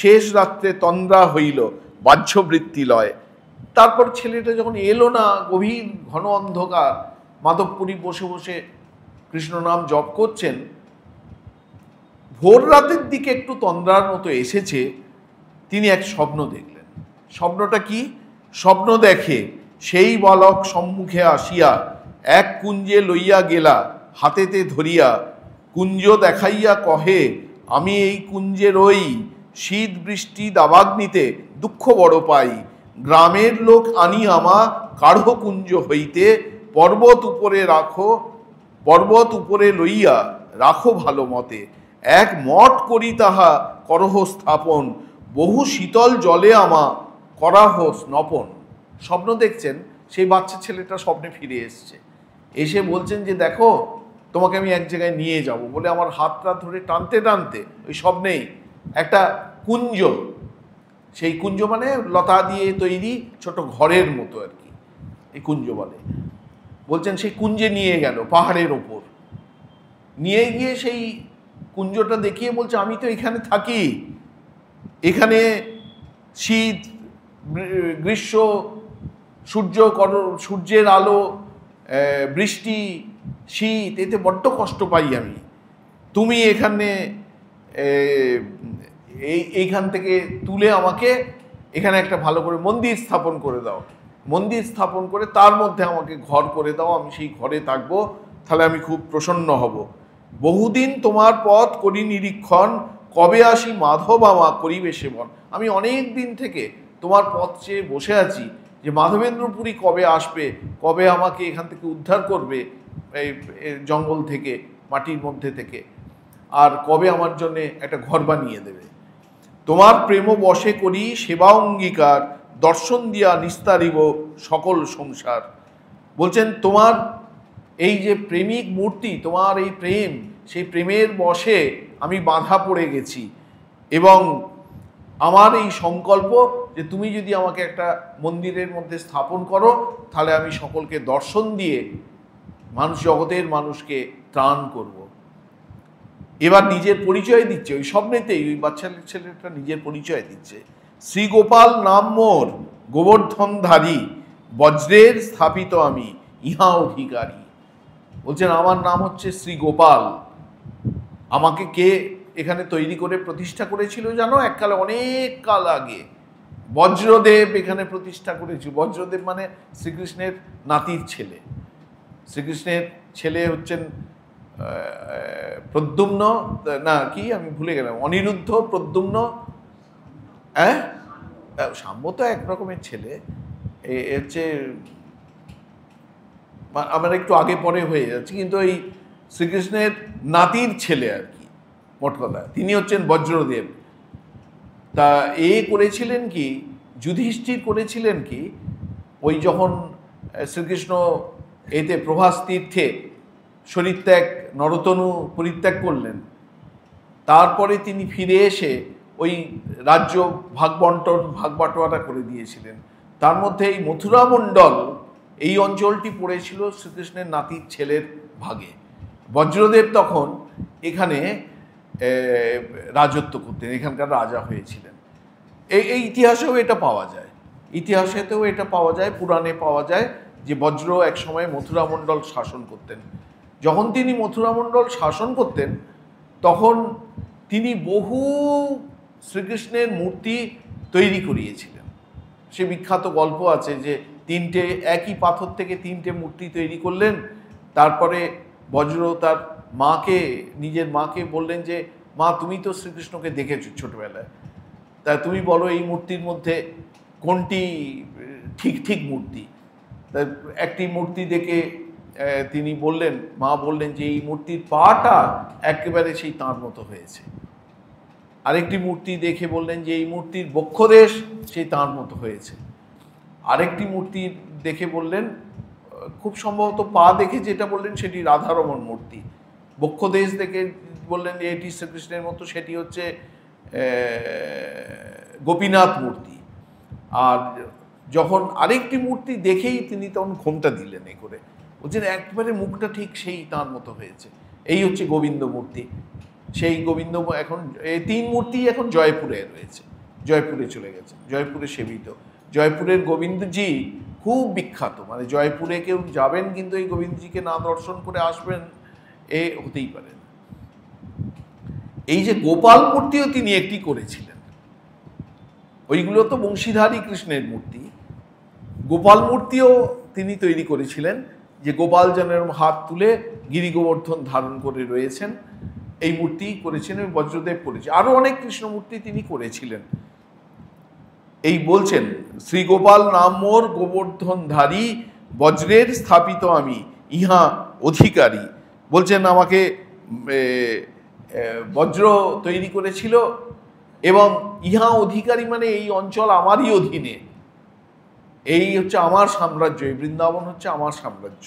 শেষ রাত্রে তন্দ্রা হইল, বাহ্যবৃত্তি লয়। তারপর ছেলেটা যখন এলো না, গভীর ঘন অন্ধকার, মাধবপুরী বসে বসে কৃষ্ণ নাম জপ করছেন, ভোর রাতের দিকে একটু তন্দ্রার মতো এসেছে, তিনি এক স্বপ্ন দেখলেন। স্বপ্নটা কি? স্বপ্ন দেখে সেই বালক সম্মুখে আসিয়া এক কুঞ্জে লইয়া গেলা, হাতেতে ধরিয়া কুঞ্জ দেখাইয়া কহে, আমি এই কুঞ্জে রই, শীত বৃষ্টি দাবাগ্নিতে দুঃখ বড় পাই, গ্রামের লোক আনি আমা কাঢ় কুঞ্জ হইতে, পর্বত উপরে রাখো, পর্বত উপরে লইয়া রাখো ভালো মতে, এক মঠ করি তাহা করহ স্থাপন, বহু শীতল জলে আমা করাহ স্নপন। স্বপ্ন দেখছেন, সেই বাচ্চা ছেলেটা স্বপ্নে ফিরে এসছে, এসে বলছেন যে দেখো তোমাকে আমি এক জায়গায় নিয়ে যাব, বলে আমার হাতটা ধরে টানতে টানতে ওই স্বপ্নেই একটা কুঞ্জ, সেই কুঞ্জ মানে লতা দিয়ে তৈরি ছোট ঘরের মতো আর কি, এই কুঞ্জ বলে। বলছেন সেই কুঞ্জে নিয়ে গেল, পাহাড়ের ওপর নিয়ে গিয়ে সেই কুঞ্জটা দেখিয়ে বলছে আমি তো এখানে থাকি, এখানে শীত গ্রীষ্ম, সূর্যের আলো, বৃষ্টি, শীত, এতে বড্ড কষ্ট পাই আমি, তুমি এখানে এইখান থেকে তুলে আমাকে এখানে একটা ভালো করে মন্দির স্থাপন করে দাও, মন্দির স্থাপন করে তার মধ্যে আমাকে ঘর করে দাও, আমি সেই ঘরে থাকবো, তাহলে আমি খুব প্রসন্ন হব। বহুদিন তোমার পথ করি নিরীক্ষণ, কবে আসি মাধব আমা করিবে সেবন। আমি অনেক দিন থেকে তোমার পথ চেয়ে বসে আছি যে মাধবেন্দ্রপুরী কবে আসবে, কবে আমাকে এখান থেকে উদ্ধার করবে এই জঙ্গল থেকে, মাটির মধ্যে থেকে, আর কবে আমার জন্যে একটা ঘর বানিয়ে দেবে। তোমার প্রেম বশে করি সেবা অঙ্গীকার, দর্শন দিয়া নিস্তারিব সকল সংসার। বলছেন তোমার এই যে প্রেমিক মূর্তি, তোমার এই প্রেম, সেই প্রেমের বশে আমি বাঁধা পড়ে গেছি, এবং আমার এই সংকল্প যে তুমি যদি আমাকে একটা মন্দিরের মধ্যে স্থাপন করো, তাহলে আমি সকলকে দর্শন দিয়ে জগতের মানুষকে ত্রাণ করব। এবার নিজের পরিচয় দিচ্ছে, ওই স্বপ্নেতেই ওই বাচ্চা ছেলেটা নিজের পরিচয় দিচ্ছে। শ্রীগোপাল নাম মোর, গোবর্ধনধারী, বজ্রের স্থাপিত আমি ইহা অধিকারী। বলছেন আমার নাম হচ্ছে শ্রীগোপাল, আমাকে কে এখানে তৈরি করে প্রতিষ্ঠা করেছিল জানো? এককালে, অনেক কাল আগে বজ্রদেব এখানে প্রতিষ্ঠা করেছিল। বজ্রদেব মানে শ্রীকৃষ্ণের নাতির ছেলে। শ্রীকৃষ্ণের ছেলে হচ্ছেন প্রদ্যুম্ন, না কি আমি ভুলে গেলাম, অনিরুদ্ধ, প্রদ্যুম্ন, হ্যাঁ সাম্য তো এক রকমের ছেলে, হচ্ছে আমার একটু আগে পরে হয়ে যাচ্ছে, কিন্তু এই শ্রীকৃষ্ণের নাতির ছেলে আর কি, মোট কথা তিনি হচ্ছেন বজ্রদেব। তা করেছিলেন কি, যুধিষ্ঠির করেছিলেন কি, ওই যখন শ্রীকৃষ্ণ এতে প্রভাস তীর্থে শরীরত্যাগ, নরতনু পরিত্যাগ করলেন, তারপরে তিনি ফিরে এসে ওই রাজ্য ভাগবাটোয়ারা করে দিয়েছিলেন। তার মধ্যে এই মথুরা মণ্ডল, এই অঞ্চলটি পড়েছিল শ্রীকৃষ্ণের নাতির ছেলের ভাগে। বজ্রদেব তখন এখানে রাজত্ব করতেন, এখানকার রাজা হয়েছিলেন। এই ইতিহাসেও এটা পাওয়া যায়, ইতিহাসেতেও এটা পাওয়া যায়, পুরাণে পাওয়া যায় যে বজ্র এক সময় মথুরা মণ্ডল শাসন করতেন। যখন তিনি মথুরা মণ্ডল শাসন করতেন, তখন তিনি বহু শ্রীকৃষ্ণের মূর্তি তৈরি করিয়েছিলেন। সে বিখ্যাত গল্প আছে যে তিনটে একই পাথর থেকে তিনটে মূর্তি তৈরি করলেন। তারপরে বজ্র তার মাকে, নিজের মাকে বললেন যে মা তুমি তো শ্রীকৃষ্ণকে দেখেছো ছোটবেলায়, তা তুমি বলো এই মূর্তির মধ্যে কোনটি ঠিক মূর্তি। তা একটি মূর্তি দেখে তিনি বললেন, মা বললেন যে এই মূর্তির পাটা একেবারে সেই তাঁর মতো হয়েছে। আরেকটি মূর্তি দেখে বললেন যে এই মূর্তির বক্ষদেশ সেই তাঁর মতো হয়েছে। আরেকটি মূর্তি দেখে বললেন, খুব সম্ভবত পা দেখে যেটা বললেন সেটি রাধারমণ মূর্তি, বক্ষদেশ দেখে বললেন যে এটি শ্রীকৃষ্ণের মতো, সেটি হচ্ছে গোপীনাথ মূর্তি। আর যখন আরেকটি মূর্তি দেখেই তিনি তখন ঘোমটা দিলেন এ করে, বলছেন একবারে মুখটা ঠিক সেই তার মতো হয়েছে। এই হচ্ছে গোবিন্দ মূর্তি। সেই গোবিন্দ এখন এই 3 মূর্তি এখন জয়পুরে রয়েছে, জয়পুরে চলে গেছে, জয়পুরে সেবিত। জয়পুরের গোবিন্দজি খুব বিখ্যাত, মানে জয়পুরে কেউ যাবেন কিন্তু এই গোবিন্দজিকে না দর্শন করে আসবেন এ হতেই পারে না। এই যে গোপাল মূর্তিও তিনি একটি করেছিলেন, ওইগুলো তো বংশীধারী কৃষ্ণের মূর্তি। গোপাল মূর্তিও তিনি তৈরি করেছিলেন, যে গোপাল যেন হাত তুলে গিরি গোবর্ধন ধারণ করে রয়েছেন, এই মূর্তি করেছিলেন, বজ্রদেব করেছে। আরো অনেক কৃষ্ণ মূর্তি তিনি করেছিলেন। এই বলছেন শ্রী গোপাল নাম মোর গোবর্ধনধারী, বজ্রের স্থাপিত আমি ইহা অধিকারী। বলছেন আমাকে বজ্র তৈরি করেছিল এবং ইহা অধিকারী মানে এই অঞ্চল আমারই অধীনে, এই হচ্ছে আমার সাম্রাজ্য, এই বৃন্দাবন হচ্ছে আমার সাম্রাজ্য।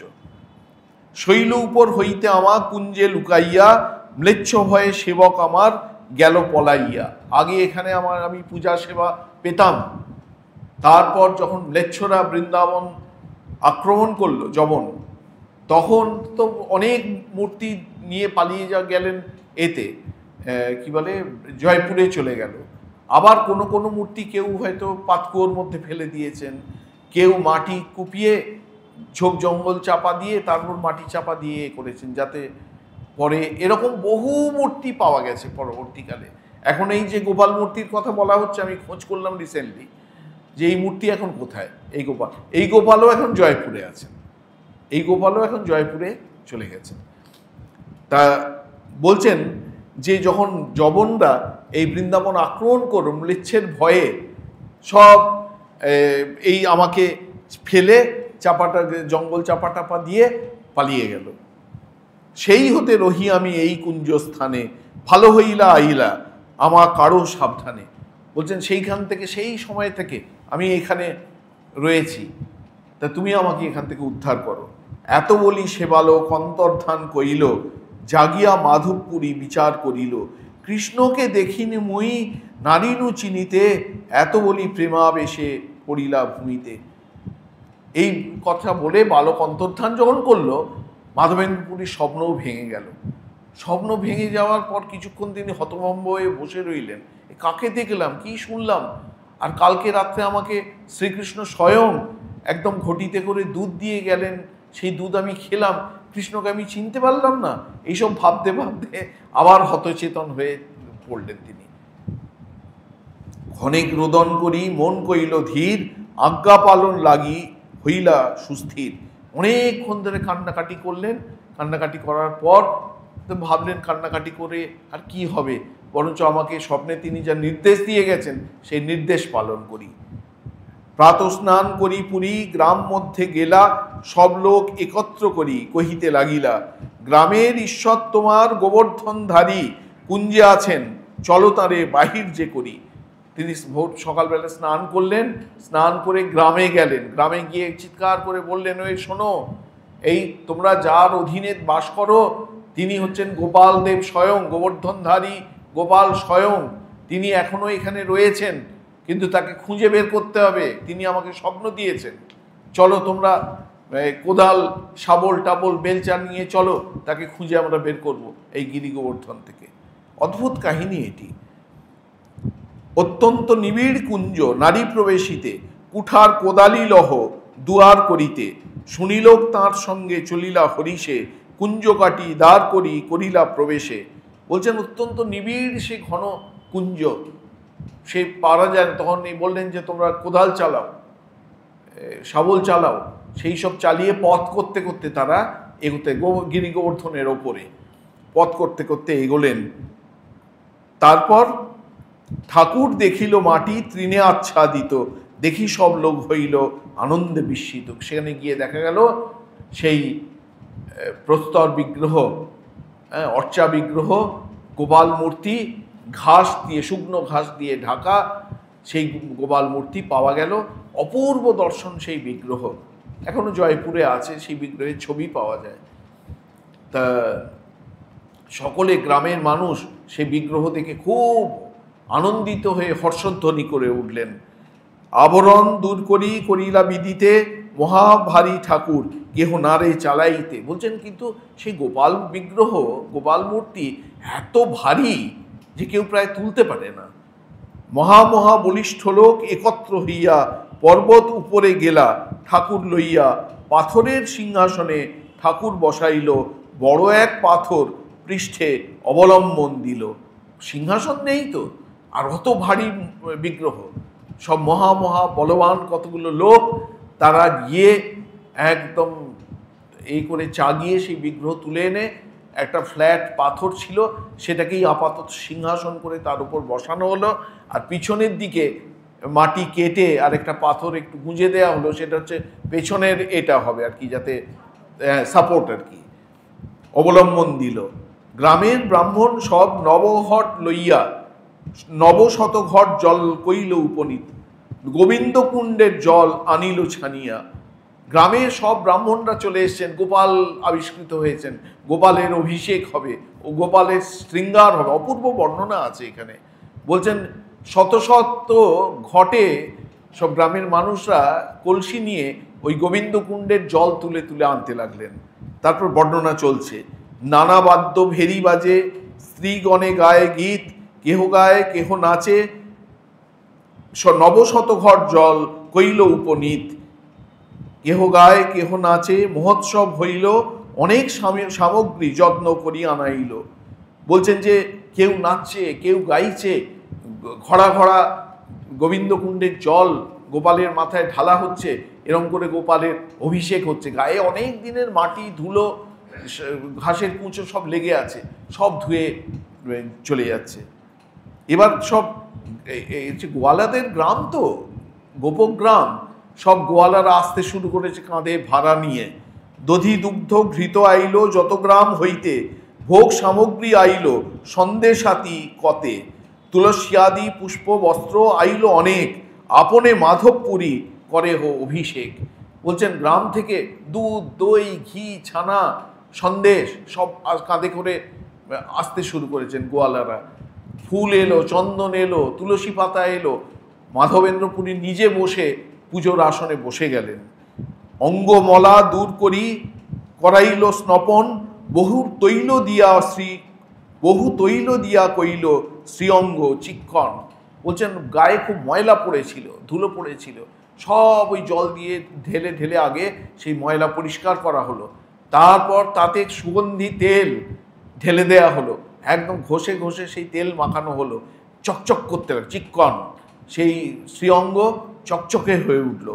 শৈল উপর হইতে আমার কুঞ্জে লুকাইয়া, ম্লেচ্ছ ভয়ে সেবক আমার গেল পলাইয়া। আগে এখানে আমি পূজা সেবা পেতাম, তারপর যখন ম্লেচ্ছরা বৃন্দাবন আক্রমণ করলো যবন, তখন তো অনেক মূর্তি নিয়ে পালিয়ে গেলেন এতে কি বলে জয়পুরে চলে গেল। আবার কোনো কোনো মূর্তি কেউ হয়তো পাতকুয়োর মধ্যে ফেলে দিয়েছেন, কেউ মাটি কুপিয়ে ঝোপ জঙ্গল চাপা দিয়ে তারপর মাটি চাপা দিয়ে করেছেন, যাতে পরে এরকম বহু মূর্তি পাওয়া গেছে পরবর্তীকালে। এখন এই যে গোপাল মূর্তির কথা বলা হচ্ছে, আমি খোঁজ করলাম রিসেন্টলি যে এই মূর্তি এখন কোথায়। এই গোপালও এখন জয়পুরে আছেন, এই গোপালও এখন জয়পুরে চলে গেছেন। তা বলছেন যে যখন যবনরা এই বৃন্দাবন আক্রমণ করল ম্লেচ্ছের ভয়ে, সব এই আমাকে ফেলে চাপাটা জঙ্গল চাপা টাপা দিয়ে পালিয়ে গেল। সেই হতে রহি আমি এই কুঞ্জ স্থানে, ভালো হইলা আইলা আমার কারো সাবধানে। বলছেন সেইখান থেকে, সেই সময় থেকে আমি এখানে রয়েছি, তা তুমি আমাকে এখান থেকে উদ্ধার করো। এত বলি সেবালোক অন্তর্ধান কইল, জাগিয়া মাধবপুরী বিচার করিল। কৃষ্ণকে দেখিনি মই নারীনু চিনিতে, এত বলি প্রেমাবেশে পড়িলা ভূমিতে। এই কথা বলে বালক অন্তর্ধান যখন করলো, মাধবেন্দ্রপুরীর স্বপ্নও ভেঙে গেল। স্বপ্ন ভেঙে যাওয়ার পর কিছুক্ষণ তিনি হতভম্ব হয়ে বসে রইলেন, কাকে দেখলাম, কি শুনলাম। আর কালকে রাত্রে আমাকে শ্রীকৃষ্ণ স্বয়ং একদম ঘটিতে করে দুধ দিয়ে গেলেন, সেই দুধ আমি খেলাম, কৃষ্ণকে আমি চিনতে পারলাম না। এইসব ভাবতে ভাবতে আবার হতচেতন হয়ে পড়লেন তিনি। ক্ষণিক রোদন করি মন কইল ধীর, আজ্ঞা পালন লাগি হইলা সুস্থির। অনেকক্ষণ ধরে কান্নাকাটি করলেন, কান্নাকাটি করার পর ভাবলেন কান্নাকাটি করে আর কি হবে, বরঞ্চ আমাকে স্বপ্নে তিনি যা নির্দেশ দিয়ে গেছেন সেই নির্দেশ পালন করি। প্রাতঃ স্নান করি পুরী, গ্রাম মধ্যে গেলা, সব লোক একত্র করি কহিতে লাগিলা। গ্রামের ঈশ্বর তোমার গোবর্ধনধারী, কুঞ্জে আছেন চলো তারে বাহির যে করি। তিনি ভোর সকালবেলা স্নান করলেন, স্নান করে গ্রামে গেলেন, গ্রামে গিয়ে চিৎকার করে বললেন, ওই শোনো, এই তোমরা যার অধীনে বাস করো তিনি হচ্ছেন গোপাল দেব স্বয়ং, গোবর্ধনধারী গোপাল স্বয়ং, তিনি এখনো এখানে রয়েছেন, কিন্তু তাকে খুঁজে বের করতে হবে। তিনি আমাকে স্বপ্ন দিয়েছেন, চলো তোমরা কোদাল শাবল টাবল বেলচা নিয়ে চলো, তাকে খুঁজে আমরা বের করব এই গিরি গোবর্ধন থেকে। অদ্ভুত কাহিনী এটি। অত্যন্ত নিবিড় কুঞ্জ নারী প্রবেশিতে, কুঠার কোদালি লহ দুয়ার করিতে, শুনিলোক তাঁর সঙ্গে চলিলা হরিষে, কুঞ্জ কাটি দ্বার করি করিলা প্রবেশে। বলছেন অত্যন্ত নিবিড় সে ঘন কুঞ্জ, সে পারা যায়। তখন এই বললেন যে তোমরা কোদাল চালাও, শাবল চালাও, সেই সব চালিয়ে পথ করতে করতে তারা এগোতে গিরি গোবর্ধনের ওপরে পথ করতে করতে এগোলেন। তারপর ঠাকুর দেখিল মাটি তৃণে আচ্ছাদিত, দেখি সব লোক হইল আনন্দে বিস্মিত। সেখানে গিয়ে দেখা গেল সেই প্রস্তর বিগ্রহ, অর্চা বিগ্রহ, গোপাল মূর্তি, ঘাস দিয়ে, শুকনো ঘাস দিয়ে ঢাকা সেই গোপাল মূর্তি পাওয়া গেল। অপূর্ব দর্শন সেই বিগ্রহ, এখনো জয়পুরে আছে, সেই বিগ্রহের ছবি পাওয়া যায়। তা সকলে গ্রামের মানুষ সেই বিগ্রহ দেখে খুব আনন্দিত হয়ে হর্ষধ্বনি করে উঠলেন। আবরণ দূর করি করিলা বিদিতে, মহাভারী ঠাকুর কেহ নারে চালাইতে। বলছেন কিন্তু সেই গোপাল বিগ্রহ, গোপাল মূর্তি এত ভারী যে কেউ প্রায় তুলতে পারে না। মহা বলিষ্ঠ লোক একত্র হইয়া পর্বত উপরে গেলা, ঠাকুর লইয়া পাথরের সিংহাসনে ঠাকুর বসাইল, বড় এক পাথর পৃষ্ঠে অবলম্বন দিল। সিংহাসন নেই তো, আর অত ভারী বিগ্রহ, সব মহা বলবান কতগুলো লোক, তারা গিয়ে একদম এই করে চাগিয়ে সেই বিগ্রহ তুলে এনে একটা ফ্ল্যাট পাথর ছিল সেটাকেই আপাতত সিংহাসন করে তার উপর বসানো হলো, আর পিছনের দিকে মাটি কেটে আর একটা পাথর একটু গুঁজে দেওয়া হলো, সেটা হচ্ছে পেছনের এটা হবে আর কি, যাতে সাপোর্ট আর কি, অবলম্বন দিল। গ্রামের ব্রাহ্মণ সব নবঘট লইয়া নবশত ঘট জল কইল উপনীত, গোবিন্দ কুণ্ডের জল আনিল ছানিয়া। গ্রামের সব ব্রাহ্মণরা চলে এসছেন, গোপাল আবিষ্কৃত হয়েছেন, গোপালের অভিষেক হবে ও গোপালের শৃঙ্গার হবে। অপূর্ব বর্ণনা আছে এখানে। বলছেন শত ঘটে সব গ্রামের মানুষরা কলসি নিয়ে ওই গোবিন্দ কুণ্ডের জল তুলে তুলে আনতে লাগলেন। তারপর বর্ণনা চলছে, নানা বাদ্য ভেরি বাজে, স্ত্রীগণে গায়ে গীত, কেহ গায়ে কেহ নাচে, নবশত ঘট জল কইল উপনীত। কেহ গায়ে কেহ নাচে, মহোৎসব হইল, অনেক সামগ্রী যত্ন করি আনাইল। বলছেন যে কেউ নাচছে, কেউ গাইছে, ঘড়া ঘড়া গোবিন্দ কুণ্ডের জল গোপালের মাথায় ঢালা হচ্ছে, এরম করে গোপালের অভিষেক হচ্ছে। গায়ে অনেক দিনের মাটি ধুলো ঘাসের কুঁচো সব লেগে আছে, সব ধুয়ে চলে যাচ্ছে। এবার সব গোয়ালাদের গ্রাম তো, গোপগ্রাম, সব গোয়ালারা আসতে শুরু করেছে কাঁধে ভাড়া নিয়ে। দধি দুগ্ধ ঘৃত আইল যত গ্রাম হইতে, ভোগ সামগ্রী আইল সন্দেশাতি কতে, তুলসিয়াদি পুষ্প বস্ত্র আইল অনেক, আপনে মাধবপুরী করে হো অভিষেক। বলছেন গ্রাম থেকে দুধ, দই, ঘি, ছানা, সন্দেশ সব কাঁধে করে আসতে শুরু করেছেন গোয়ালারা। ফুল এলো, চন্দন এলো, তুলসী পাতা এলো। মাধবেন্দ্রপুরী নিজে বসে পুজোর আসনে বসে গেলেন। অঙ্গমলা দূর করি করাইল স্নপন, বহু তৈল দিয়া কইল শ্রীঅঙ্গ চিক্ষণ। বলছেন গায়ে খুব ময়লা পড়েছিল, ধুলো পড়েছিল, সব ওই জল দিয়ে ঢেলে ঢেলে আগে সেই ময়লা পরিষ্কার করা হলো। তারপর তাতে সুগন্ধি তেল ঢেলে দেয়া হলো, একদম ঘষে ঘষে সেই তেল মাখানো হলো, চকচক করতে লাগে, চিক্কণ, সেই শ্রীঅঙ্গ চকচকে হয়ে উঠল।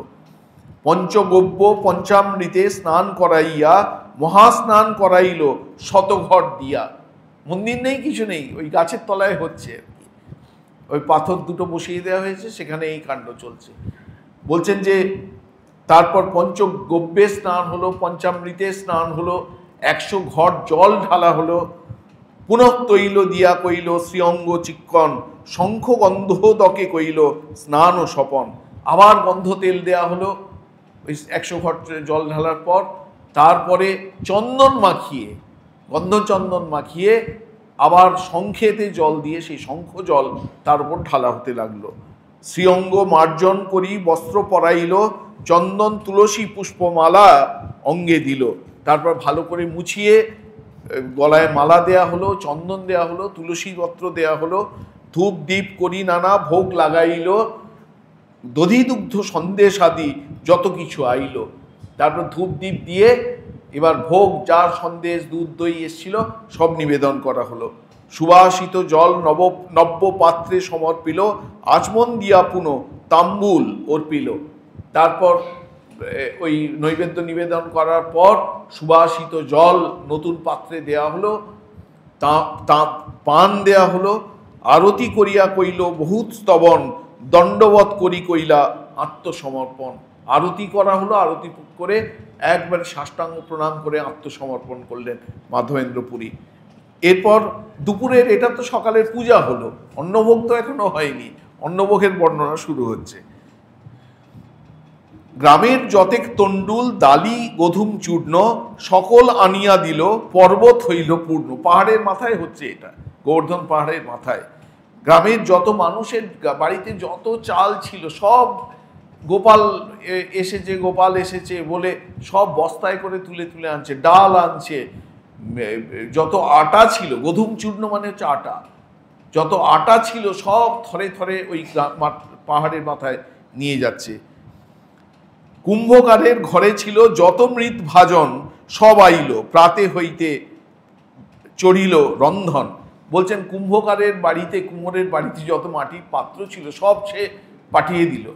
পঞ্চগব্য পঞ্চামৃতে স্নান করাইয়া মহাস্নান করাইল শতঘট দিয়া। মন্দির নেই, কিছু নেই, ওই গাছের তলায় হচ্ছে আর কি, ওই পাথর দুটো বসিয়ে দেওয়া হয়েছে, সেখানে এই কাণ্ড চলছে। বলছেন যে তারপর পঞ্চগব্যে স্নান হলো, পঞ্চামৃতে স্নান হলো, 100 ঘট জল ঢালা হলো, পুনঃ তৈল দিয়া কইল শ্রীঅঙ্গ চিক্কণ, শঙ্খ গন্ধ দকে কইল স্নান ও স্বপন। আবার গন্ধ তেল দেয়া হলো ওই 100 ঘট জল ঢালার পর। তারপরে চন্দন মাখিয়ে, গন্ধচন্দন মাখিয়ে আবার শঙ্খেতে জল দিয়ে সেই শঙ্খ জল তার উপর ঢালা হতে লাগলো। শ্রীঅঙ্গ মার্জন করি বস্ত্র পরাইল, চন্দন তুলসী পুষ্পমালা অঙ্গে দিল। তারপর ভালো করে মুছিয়ে গলায় মালা দেয়া হলো, চন্দন দেয়া হলো, তুলসী পত্র দেয়া হলো, ধূপ দীপ করি নানা ভোগ লাগাইল, দধি দুগ্ধ সন্দেশ আদি যত কিছু আইল। তারপর ধূপ দ্বীপ দিয়ে এবার ভোগ, যার সন্দেশ দুধ দই এসছিল সব নিবেদন করা হলো। সুবাসিত জল নব্য পাত্রে সমর্পিল, আচমন দিয়া পুনঃ তাম্বুল অর্পিল। তারপর ওই নৈবেদ্য নিবেদন করার পর সুবাসিত জল নতুন পাত্রে দেয়া হলো, তা পান দেয়া হলো। আরতি করিয়া কইল বহুত স্তবন, দণ্ডবত করি কইলা আত্মসমর্পণ। আরতি করা হলো, আরতি করে একবারে সাষ্টাঙ্গ প্রণাম করে আত্মসমর্পণ করলেন মাধবেন্দ্রপুরী। এরপর দুপুরের, এটা তো সকালের পূজা হলো, অন্নভোগ তো এখনো হয়নি, অন্নভোগের বর্ণনা শুরু হচ্ছে। গ্রামের যতেক তণ্ডুল দালি গধুম চূর্ণ, সকল আনিয়া দিল, পর্বত হইল পূর্ণ। পাহাড়ের মাথায় হচ্ছে এটা, গোবর্ধন পাহাড়ের মাথায়। গ্রামের যত মানুষের বাড়িতে যত চাল ছিল সব গোপাল এসেছে, গোপাল এসেছে বলে সব বস্তায় করে তুলে তুলে আনছে, ডাল আনছে, যত আটা ছিল, গোধূম চূর্ণ মানে হচ্ছে আটা, যত আটা ছিল সব থরে থরে ওই পাহাড়ের মাথায় নিয়ে যাচ্ছে। কুম্ভকারের ঘরে ছিল যত মৃৎ ভাজন, সব আইল প্রাতে হইতে চড়িল রন্ধন। বলছেন কুম্ভকারের বাড়িতে, কুমোরের বাড়িতে যত মাটির পাত্র ছিল সব সে পাঠিয়ে দিল,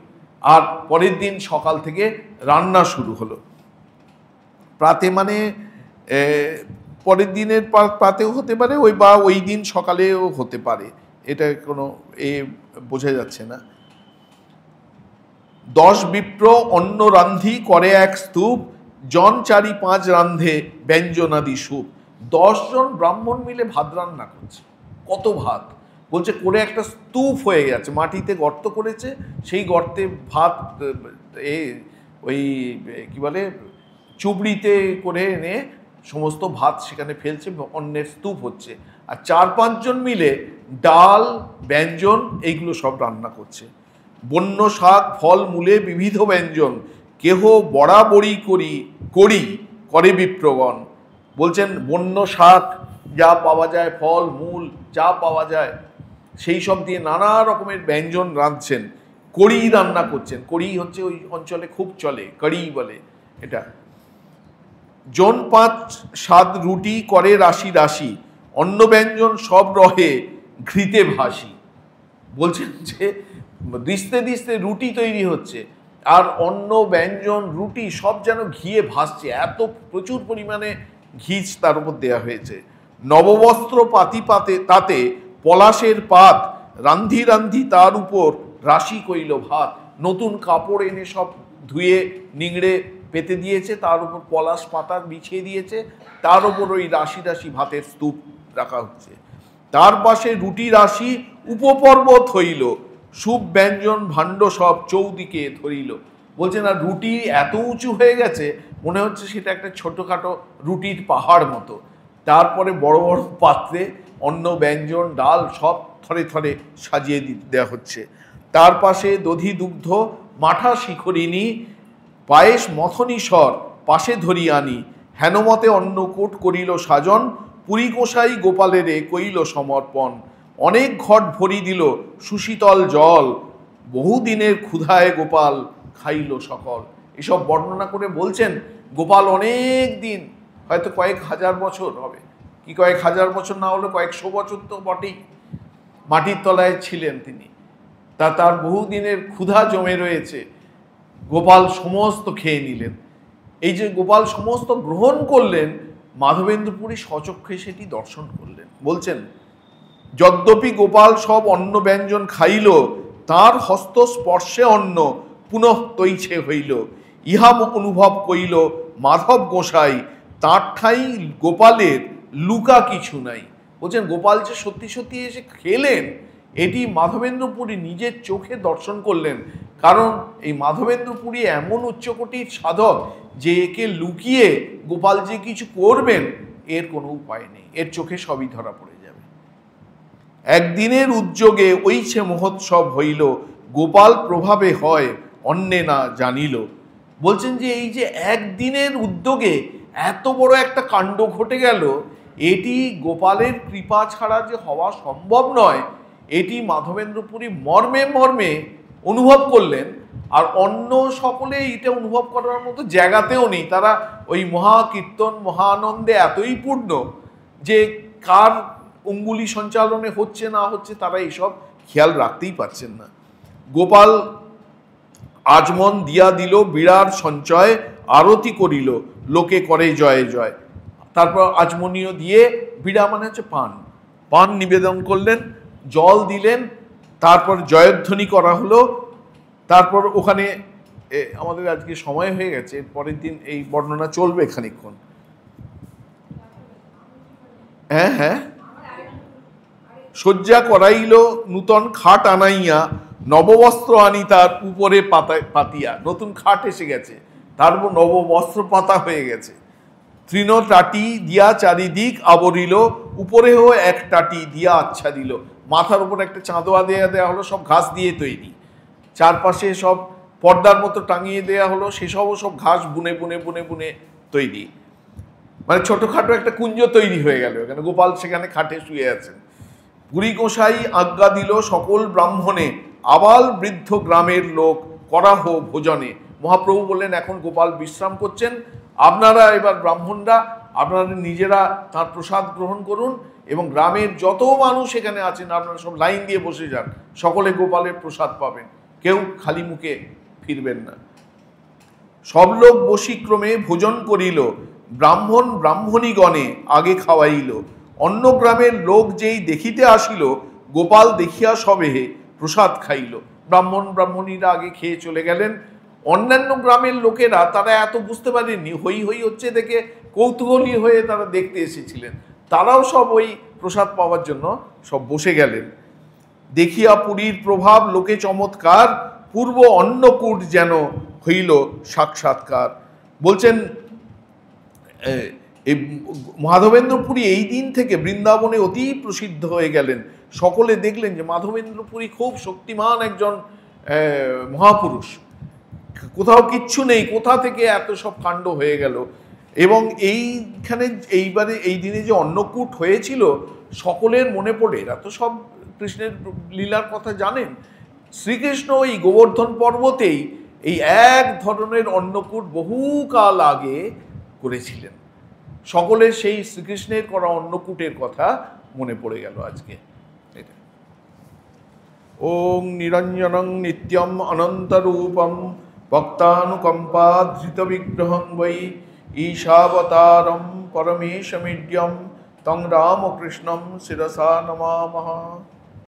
আর পরের দিন সকাল থেকে রান্না শুরু হলো। প্রাতে মানে পরের দিনের প্রাতেও হতে পারে, বা ওই দিন সকালেও হতে পারে, এটা কোনো বোঝা যাচ্ছে না। 10 বিপ্র অন্ন রান্ধি করে এক স্তূপ, জন 4-5 রান্ধে ব্যঞ্জনাদি সুপ। 10 জন ব্রাহ্মণ মিলে ভাত রান্না করছে। কত ভাত! বলছে করে একটা স্তূপ হয়ে গেছে, মাটিতে গর্ত করেছে, সেই গর্তে ভাত ওই কি বলে চুবড়িতে করে এনে সমস্ত ভাত সেখানে ফেলছে, অন্নের স্তূপ হচ্ছে। আর 4-5 জন মিলে ডাল, ব্যঞ্জন এইগুলো সব রান্না করছে। বন্য শাক ফল মূলে বিবিধ ব্যঞ্জন, কেহ বরাবরই করে বিপ্রগণ। বলছেন বন্য শাক যা পাওয়া যায়, ফল মূল যা পাওয়া যায়, সেই সব দিয়ে নানা রকমের ব্যঞ্জন রাঁধছেন, কড়ি রান্না করছেন। কড়ি হচ্ছে ওই অঞ্চলে খুব চলে, কড়ি বলে এটা। জন 5-7 রুটি করে রাশি রাশি, অন্ন ব্যঞ্জন সব রহে ঘৃতে ভাসি। বলছেন যে দিস্তে দিস্তে রুটি তৈরি হচ্ছে, আর অন্ন ব্যঞ্জন রুটি সব যেন ঘিয়ে ভাসছে, এত প্রচুর পরিমাণে ঘি তার উপর দেওয়া হয়েছে। নববস্ত্র পাতি পাতে তাতে পলাশের পাত, রান্ধি রান্ধি তার উপর রাশি কইল ভাত। নতুন কাপড় এনে সব ধুয়ে নিংড়ে পেতে দিয়েছে, তার উপর পলাশ পাতা বিছিয়ে দিয়েছে, তার উপর ওই রাশি রাশি ভাতের স্তূপ রাখা হচ্ছে। তার পাশে রুটি রাশি উপপর্বত হইল, সুপ ব্যঞ্জন ভাণ্ড সব চৌদিকে ধরিল। বলছেন আর রুটি এত উঁচু হয়ে গেছে, মনে হচ্ছে সেটা একটা ছোটোখাটো রুটির পাহাড় মতো। তারপরে বড় বড় পাত্রে অন্ন ব্যঞ্জন ডাল সব থরে থরে সাজিয়ে দেওয়া হচ্ছে। তার পাশে দধি দুগ্ধ মাঠা শিখরিণী, পায়েস মথনী স্বর পাশে ধরি আনি, হেনমতে অন্নকূট করিল সাজন, পুরী গোসাই গোপালেরে কইল সমর্পণ। অনেক ঘট ভরি দিল সুশীতল জল, বহুদিনের ক্ষুধায় গোপাল খাইল সকল। এসব বর্ণনা করে বলছেন গোপাল অনেক দিন, হয়তো কয়েক হাজার বছর হবে, কি কয়েক হাজার বছর না হলে কয়েকশো বছর তো বটেই, মাটির তলায় ছিলেন তিনি। তার বহুদিনের ক্ষুধা জমে রয়েছে, গোপাল সমস্ত খেয়ে নিলেন। এই যে গোপাল সমস্ত গ্রহণ করলেন, মাধবেন্দ্র পুরী স্বচক্ষে সেটি দর্শন করলেন। বলছেন যদ্যপি গোপাল সব অন্ন ব্যঞ্জন খাইল, তার হস্ত স্পর্শে অন্ন পুনঃ তৈছে হইল, ইহা অনুভব কইল মাধব গোসাই, তার ঠাই গোপালের লুকা কিছু নাই। বলছেন গোপাল যে সত্যি সত্যি এসে খেলেন, এটি মাধবেন্দ্র পুরী নিজের চোখে দর্শন করলেন। কারণ এই মাধবেন্দ্র পুরী এমন উচ্চকোটির সাধক যে একে লুকিয়ে গোপাল যে কিছু করবেন এর কোনো উপায় নেই, এর চোখে সবই ধরা পড়ে যাবে। একদিনের উদ্যোগে ওইছে মহোৎসব হইল, গোপাল প্রভাবে হয় অন্যে না জানিল। বলছেন যে এই যে একদিনের উদ্যোগে এত বড় একটা কাণ্ড ঘটে গেল, এটি গোপালের কৃপা ছাড়া যে হওয়া সম্ভব নয়, এটি মাধবেন্দ্র পুরী মর্মে মর্মে অনুভব করলেন। আর অন্য সকলে এটা অনুভব করার মতো জায়গাতেও নেই, তারা ওই মহাকীর্তন মহানন্দে এতই পূর্ণ যে কার অঙ্গুলি সঞ্চালনে হচ্ছে না হচ্ছে তারা এইসব খেয়াল রাখতেই পারছেন না। গোপাল আজমন দিয়া দিল বিড়ার সঞ্চয়, আরতি করিল লোকে করে জয় জয়। তারপর আজমনীয় দিয়ে, বিড়া মানে হচ্ছে পান, পান নিবেদন করলেন, জল দিলেন, তারপর জয়ধ্বনি করা হলো। তারপর ওখানে আমাদের আজকে সময় হয়ে গেছে, পরের দিন এই বর্ণনা চলবে খানিকক্ষণ। হ্যাঁ হ্যাঁ, শয্যা করাইল নূতন খাট আনাইয়া, নববস্ত্র আনি তার উপরে পাতিয়া। নতুন খাট এসে গেছে, তার উপর নববস্ত্র পাতা হয়ে গেছে। তৃণ টাটি দিয়া চারিদিক আবরিল, উপরেও এক টাটি দিয়া আচ্ছা দিল। মাথার উপর একটা চাঁদোয়া দেওয়া হলো, সব ঘাস দিয়ে তৈরি, চারপাশে সব পর্দার মতো টাঙিয়ে দেয়া হলো, সেসবও সব ঘাস বুনে বুনে বুনে বুনে তৈরি, মানে ছোটখাটো একটা কুঞ্জ তৈরি হয়ে গেল এখানে। গোপাল সেখানে খাটে শুয়ে আছেন। পুরী গোসাই আজ্ঞা দিল সকল ব্রাহ্মণে, আবাল বৃদ্ধ গ্রামের লোক করাহ ভোজনে। মহাপ্রভু বললেন এখন গোপাল বিশ্রাম করছেন, আপনারা এবার ব্রাহ্মণরা আপনারা নিজেরা তার প্রসাদ গ্রহণ করুন, এবং গ্রামের যত মানুষ এখানে আছেন আপনারা সব লাইন দিয়ে বসে যান, সকলে গোপালের প্রসাদ পাবেন, কেউ খালি মুখে ফিরবেন না। সব লোক বশীক্রমে ভোজন করিল, ব্রাহ্মণ ব্রাহ্মণীগণে আগে খাওয়াইল। অন্য গ্রামের লোক যেই দেখিতে আসিল, গোপাল দেখিয়া সবে প্রসাদ খাইল। ব্রাহ্মণ ব্রাহ্মণীরা আগে খেয়ে চলে গেলেন। অন্যান্য গ্রামের লোকেরা তারা এত বুঝতে পারেননি, হই হই হচ্ছে দেখে কৌতূহলী হয়ে তারা দেখতে এসেছিলেন, তারাও সব ওই প্রসাদ পাওয়ার জন্য সব বসে গেলেন। দেখিয়া পুরীর প্রভাব লোকে চমৎকার, পূর্ব অন্নকূট যেন হইল সাক্ষাৎকার। বলছেন এই মাধবেন্দ্রপুরী এই দিন থেকে বৃন্দাবনে অতি প্রসিদ্ধ হয়ে গেলেন। সকলে দেখলেন যে মাধবেন্দ্রপুরী খুব শক্তিমান একজন মহাপুরুষ, কোথাও কিচ্ছু নেই, কোথা থেকে এত সব কাণ্ড হয়ে গেল। এবং এইখানে এইবারে এই দিনে যে অন্নকূট হয়েছিল সকলের মনে পড়ে, এরা তো সব কৃষ্ণের লীলার কথা জানেন। শ্রীকৃষ্ণ এই গোবর্ধন পর্বতেই এই এক ধরনের অন্নকূট বহুকাল আগে করেছিলেন। সকলের সেই শ্রীকৃষ্ণের করা অন্নকূটের কথা মনে পড়ে গেল আজকে। ওং নিরঞ্জনং নিত্যম অনন্তরূপম ভক্তানুকম্পাধৃত বিগ্রহং বৈ ঈশাবতারম পরমেশমিড্যম তং রামকৃষ্ণম শিরসা নমামঃ।